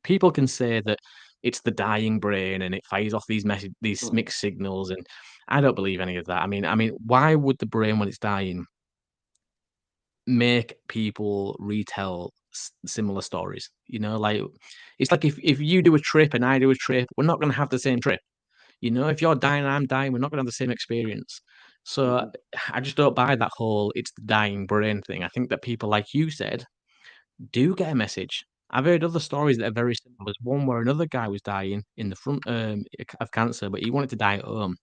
People can say that it's the dying brain and it fires off these Mhm. mixed signals, and I don't believe any of that. I mean, why would the brain when it's dying make people retell similar stories? Like, it's like if you do a trip and I do a trip, we're not going to have the same trip. If you're dying and I'm dying, we're not going to have the same experience. So I just don't buy that whole it's the dying brain thing. I think that people, like you said, do get a message. I've heard other stories that are very similar. There's one where another guy was dying in the front of cancer, but he wanted to die at home.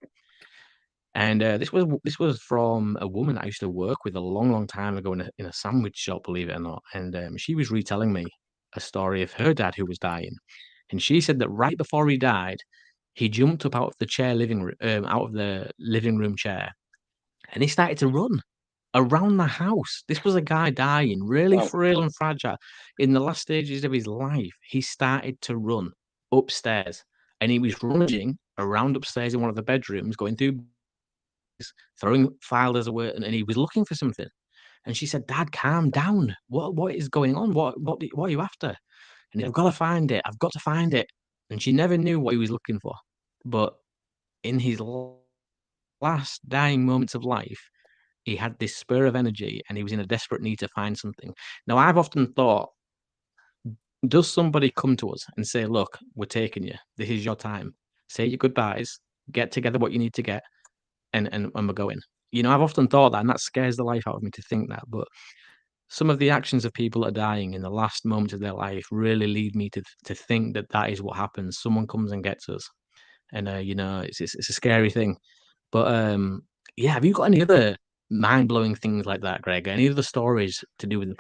And this was from a woman I used to work with a long, long time ago in a sandwich shop, believe it or not. And she was retelling me a story of her dad who was dying, and she said that right before he died, he jumped up out of the out of the living room chair, and he started to run around the house. This was a guy dying, really Wow. frail and fragile. In the last stages of his life, he started to run upstairs, and he was rummaging around upstairs in one of the bedrooms, going through, throwing files away, and he was looking for something. And she said, "Dad, calm down. What is going on? What are you after?" And I've got to find it. I've got to find it. And she never knew what he was looking for. But in his last dying moments of life, he had this spur of energy and he was in a desperate need to find something. Now, I've often thought, does somebody come to us and say, "Look, we're taking you. This is your time. Say your goodbyes, get together what you need to get, and we're going." You know, I've often thought that, and that scares the life out of me to think that. But some of the actions of people that are dying in the last moments of their life really lead me to think that that is what happens. Someone comes and gets us, and you know, it's a scary thing. But yeah, have you got any other mind blowing things like that, Greg? Any other stories to do with the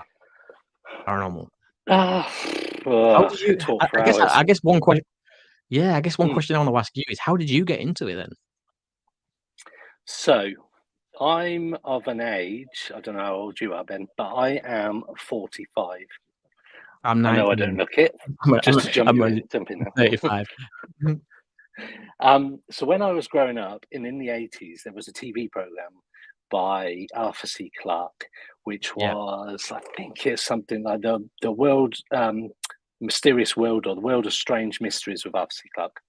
paranormal? How did you? Could talk for I guess hours. I guess one question. Yeah, I guess one Hmm. question I want to ask you is, how did you get into it then? So, I'm of an age, I don't know how old you are, Ben, but I am 45. I'm I know I 19. don't look it, just to jump in there. 35. So when I was growing up, in the 80s, there was a TV program by Arthur C. Clarke, which Yeah. was, I think it's something like the world, mysterious world, or the world of strange mysteries with Arthur C. Clarke.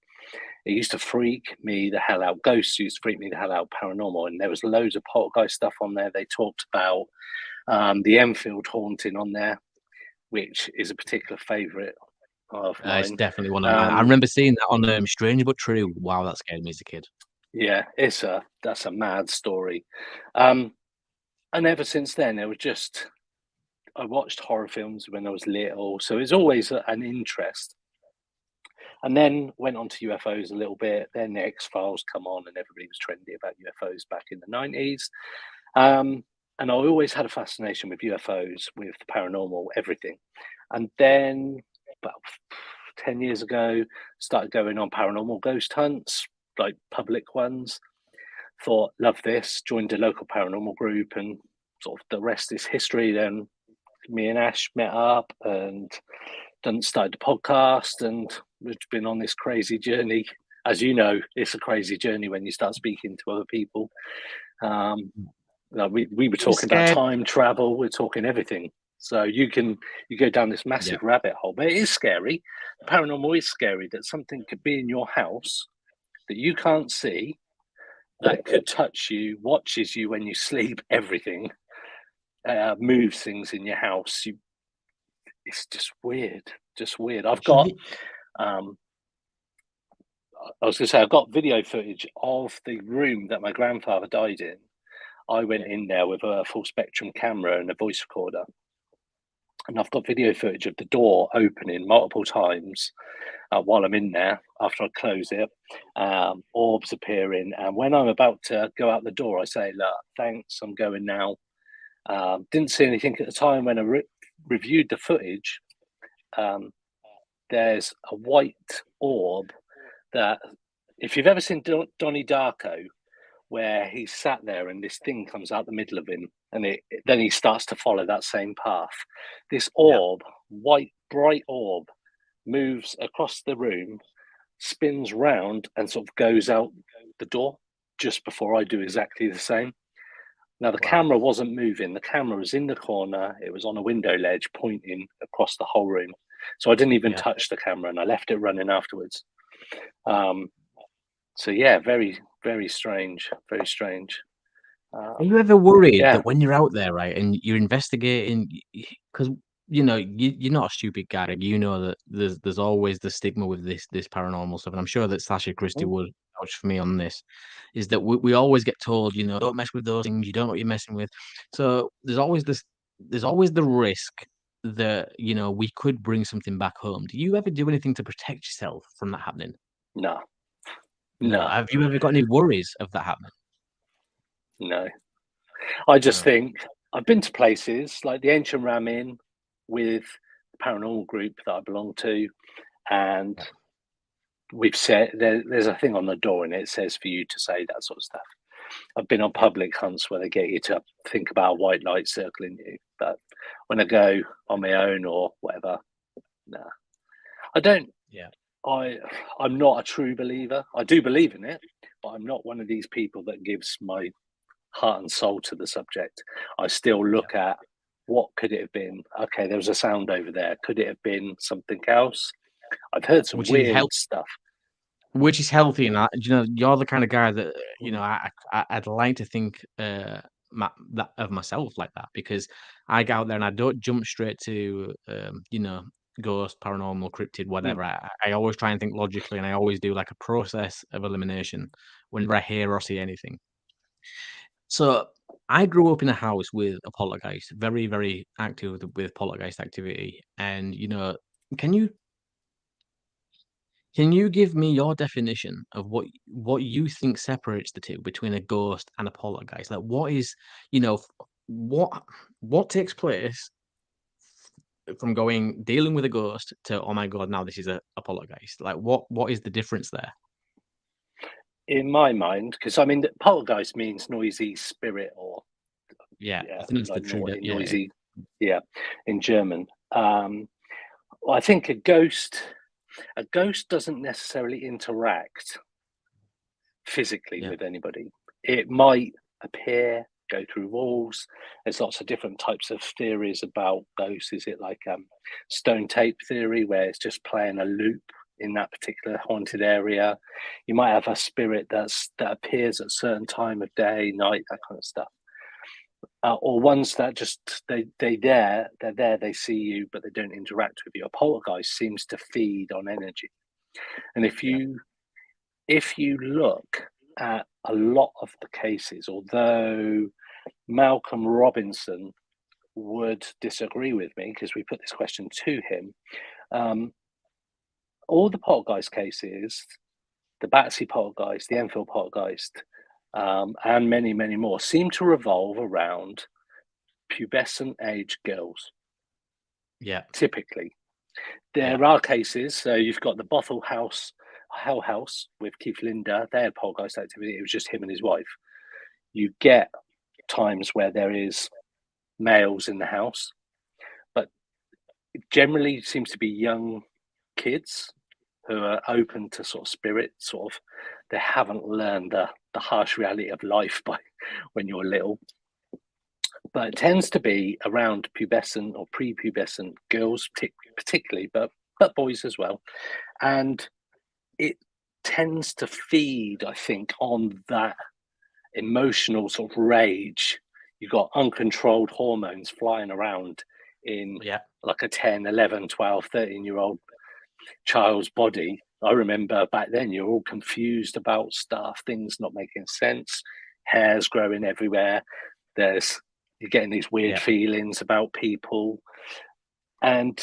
It used to freak me the hell out. Ghosts used to freak me the hell out. Paranormal, and there was loads of poltergeist stuff on there. They talked about the Enfield haunting on there, which is a particular favourite of It's mine. definitely one of mine. I remember seeing that on Strange But True. Wow, that scared me as a kid. Yeah, that's a mad story. And ever since then, I watched horror films when I was little, so it's always an interest. And then went on to UFOs a little bit. Then the X-Files come on, and everybody was trendy about UFOs back in the 90s. And I always had a fascination with UFOs, with the paranormal, everything. And then about 10 years ago, started going on paranormal ghost hunts, like public ones. Thought, love this, joined a local paranormal group, and sort of the rest is history. Then me and Ash met up and then started the podcast, and we've been on this crazy journey. As you know, it's a crazy journey when you start speaking to other people. We were talking about time travel, we're talking everything. So you go down this massive rabbit hole, but it is scary. The paranormal is scary, that something could be in your house that you can't see, that could touch you, watches you when you sleep, everything, moves things in your house. It's just weird. I've got, I was going to say, I've got video footage of the room that my grandfather died in. I went in there with a full spectrum camera and a voice recorder. And I've got video footage of the door opening multiple times while I'm in there after I close it, orbs appearing. And when I'm about to go out the door, I say, "Look, thanks, I'm going now." Didn't see anything at the time. When I reviewed the footage, there's a white orb that, if you've ever seen Donnie Darko, where he's sat there and this thing comes out the middle of him, and then he starts to follow that same path. This orb, white, bright orb, moves across the room, spins round, and sort of goes out the door just before I do exactly the same. Now, the camera wasn't moving. The camera was in the corner. It was on a window ledge pointing across the whole room. So I didn't even touch the camera, and I left it running afterwards. So yeah, very, very strange. Very strange. Are you ever worried that when you're out there, right, and you're investigating, because you know you're not a stupid guy, you know that there's always the stigma with this paranormal stuff, and I'm sure that Sasha Christie would vouch for me on this, is that we always get told, you know, don't mess with those things, you don't know what you're messing with. So there's always the risk that, you know, we could bring something back home. Do you ever do anything to protect yourself from that happening? No. Have you ever got any worries of that happening? No. I just think I've been to places like the Ancient Ram Inn with the paranormal group that I belong to, and we've said there's a thing on the door and it says for you to say that sort of stuff. I've been on public hunts where they get you to think about a white light circling you, but when I go on my own or whatever, no, I don't. Yeah, I'm not a true believer. I do believe in it, but I'm not one of these people that gives my heart and soul to the subject. I still look at what could it have been. Okay, there was a sound over there. Could it have been something else? I've heard some Which is weird healthy. stuff. Which is healthy, and you're the kind of guy that I'd like to think that of myself like that, because I go out there and I don't jump straight to ghost, paranormal, cryptid, whatever. I always try and think logically, and I always do like a process of elimination whenever I hear or see anything. So I grew up in a house with a poltergeist, very, very active with poltergeist activity. And can you give me your definition of what you think separates the two between a ghost and a poltergeist? Like, what is, what takes place from dealing with a ghost to, oh my God, now this is a poltergeist? Like, what is the difference there? In my mind, because I mean, poltergeist means noisy spirit, or I think that's the true. Noisy, in German. I think a ghost doesn't necessarily interact physically with anybody. It might appear, go through walls. There's lots of different types of theories about ghosts. Is it like stone tape theory, where it's just playing a loop in that particular haunted area? You might have a spirit that appears at a certain time of day, night, that kind of stuff. Or ones that just they're there, they see you, but they don't interact with you. A poltergeist seems to feed on energy, and if you look at a lot of the cases, although Malcolm Robinson would disagree with me because we put this question to him, all the poltergeist cases, the Battersea poltergeist, the Enfield poltergeist, and many, many more, seem to revolve around pubescent age girls. Yeah. Typically. There are cases, so you've got the Bothell House, Hell House with Keith Linder, they had poltergeist activity, it was just him and his wife. You get times where there is males in the house, but it generally seems to be young kids who are open to sort of spirit, sort of, they haven't learned the harsh reality of life by when you're little. But it tends to be around pubescent or prepubescent girls, particularly, but boys as well. And it tends to feed, I think, on that emotional sort of rage. You've got uncontrolled hormones flying around in like a 10, 11, 12, 13-year-old child's body. I remember back then you're all confused about stuff, things not making sense, hairs growing everywhere. You're getting these weird feelings about people, and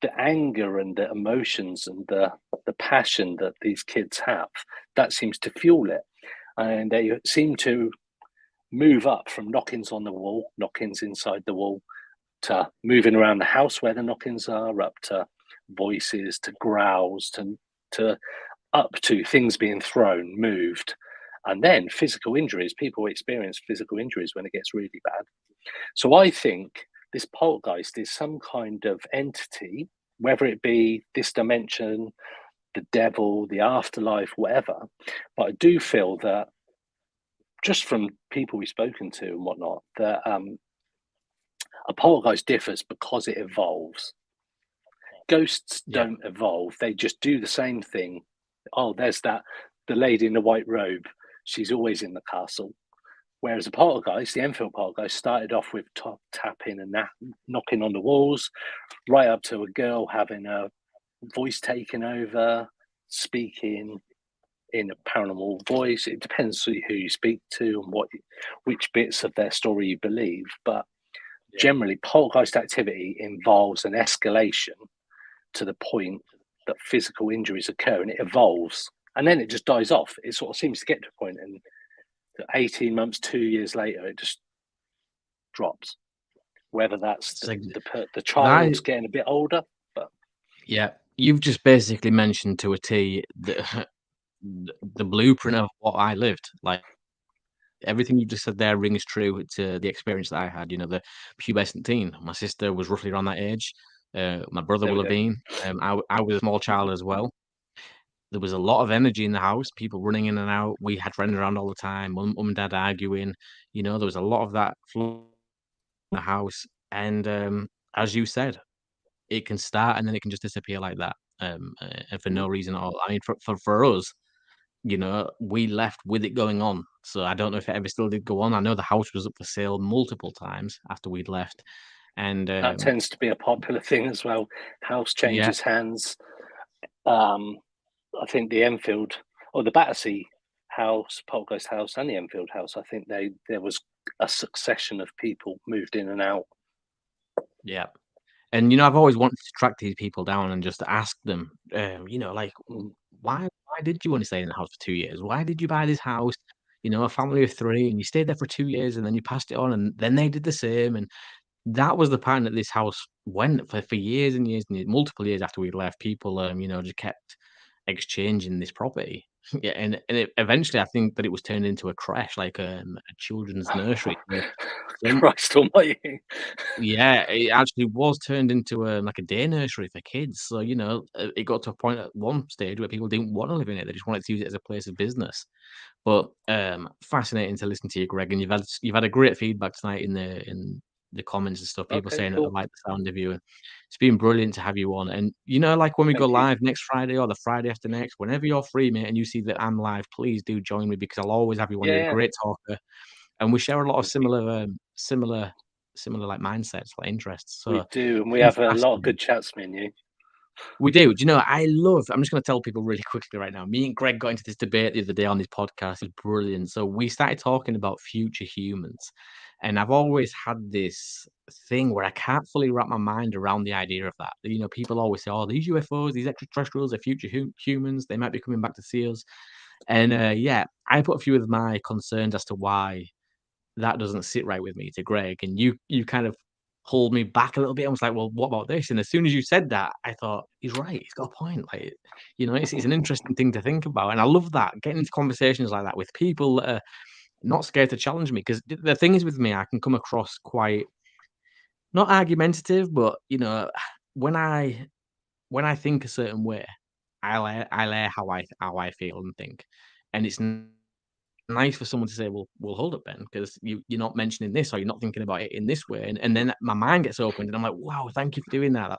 the anger and the emotions and the passion that these kids have, that seems to fuel it. And they seem to move up from knockings on the wall, knockings inside the wall, to moving around the house where the knockings are, up to voices, to growls, to up to things being thrown, moved, and then physical injuries. People experience physical injuries when it gets really bad. So I think this poltergeist is some kind of entity, whether it be this dimension, the devil, the afterlife, whatever. But I do feel that, just from people we've spoken to and whatnot, that a poltergeist differs because it evolves. Ghosts don't evolve. They just do the same thing. Oh, there's the lady in the white robe. She's always in the castle. Whereas a poltergeist, the Enfield poltergeist, started off with tapping and knocking on the walls, right up to a girl having a voice taken over, speaking in a paranormal voice. It depends who you speak to and which bits of their story you believe. But generally, poltergeist activity involves an escalation to the point that physical injuries occur, and it evolves, and then it just dies off. It sort of seems to get to a point, and 18 months, 2 years later, it just drops. Whether that's the child's getting a bit older, but you've just basically mentioned to a T the blueprint of what I lived. Like, everything you just said there rings true to the experience that I had. The pubescent teen. My sister was roughly around that age. My brother will have been. I was a small child as well. there was a lot of energy in the house, people running in and out. We had friends around all the time, mum and dad arguing. There was a lot of that flow in the house. And as you said, it can start and then it can just disappear like that, and for no reason at all. I mean, for us, we left with it going on. So I don't know if it ever still did go on. I know the house was up for sale multiple times after we'd left. And That tends to be a popular thing as well. House changes hands. I think the Enfield or the Battersea house, Poltergeist house, and the Enfield house, I think there was a succession of people moved in and out. Yeah. And I've always wanted to track these people down and just ask them, like, why did you want to stay in the house for 2 years? Why did you buy this house? A family of 3, and you stayed there for 2 years, and then you passed it on, and then they did the same. And that was the pattern that this house went for years and years and years, multiple years after we left. People, just kept exchanging this property. Yeah, and eventually, I think that it was turned into a creche, like a children's nursery. So Christ almighty. yeah, it actually was turned into like a day nursery for kids. So, it got to a point at one stage where people didn't want to live in it. They just wanted to use it as a place of business. But fascinating to listen to you, Greg. And you've had a great feedback tonight in the comments and stuff. People Okay, saying that cool. they like the sound of you. And it's been brilliant to have you on. And like when we go Thank you. live next Friday or the Friday after next, whenever you're free, mate, and you see that I'm live, please do join me because I'll always have you on. You're a Yeah. great talker, and we share a lot of Thank you. similar like mindsets, like interests. We So do, and we been have a lot of fascinating. good chats, me and you. We do. I'm just going to tell people really quickly right now. Me and Greg got into this debate the other day on this podcast. It's brilliant. So we started talking about future humans. And I've always had this thing where I can't fully wrap my mind around the idea of that. People always say, oh, these UFOs, these extraterrestrials are future humans. They might be coming back to see us. And I put a few of my concerns as to why that doesn't sit right with me to Greg. And you kind of pulled me back a little bit. I was like, well, what about this? And as soon as you said that, I thought, he's right. He's got a point. Like, it's an interesting thing to think about. And I love that, getting into conversations like that with people that are not scared to challenge me. Because the thing is with me, I can come across quite not argumentative, but when I think a certain way, I lay how I feel and think. And it's nice for someone to say, "Well, hold up, Ben, because you're not mentioning this, or you're not thinking about it in this way," and then my mind gets opened, and I'm like, "Wow, thank you for doing that."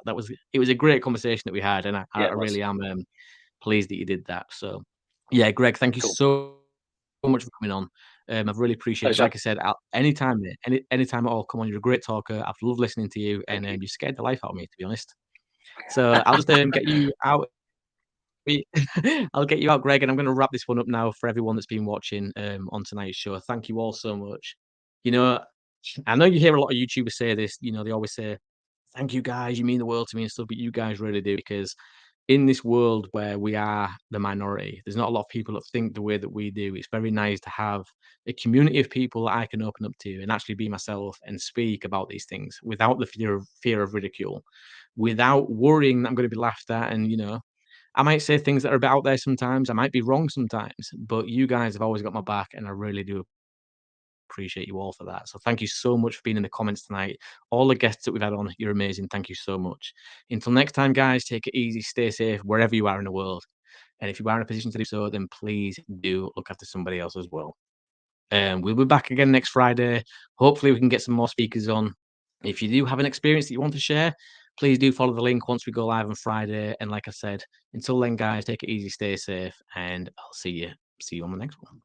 It was a great conversation that we had, and I Yeah, I it was. really am pleased that you did that. So, yeah, Greg, thank you Cool. so much for coming on. I've really appreciated it. Pleasure. Like I said, anytime, mate, anytime at all, come on. You're a great talker. I've loved listening to you, and Thank you. you scared the life out of me, to be honest. So I'll just get you out. I'll get you out, Greg, and I'm going to wrap this one up now for everyone that's been watching on tonight's show. Thank you all so much. You know, I know you hear a lot of YouTubers say this. They always say, "Thank you, guys. You mean the world to me and stuff," but you guys really do because in this world where we are the minority, there's not a lot of people that think the way that we do. It's very nice to have a community of people that I can open up to and actually be myself and speak about these things without the fear of ridicule, without worrying that I'm going to be laughed at. And I might say things that are a bit out there sometimes. I might be wrong sometimes, but you guys have always got my back, and I really do appreciate you all for that. So thank you so much for being in the comments tonight. All the guests that we've had on, you're amazing. Thank you so much. Until next time, guys, take it easy, stay safe wherever you are in the world. And if you are in a position to do so, then please do look after somebody else as well. We'll be back again next Friday. Hopefully, we can get some more speakers on. If you do have an experience that you want to share, please do follow the link once we go live on Friday. And like I said, until then, guys, take it easy, stay safe, and I'll see you on the next one.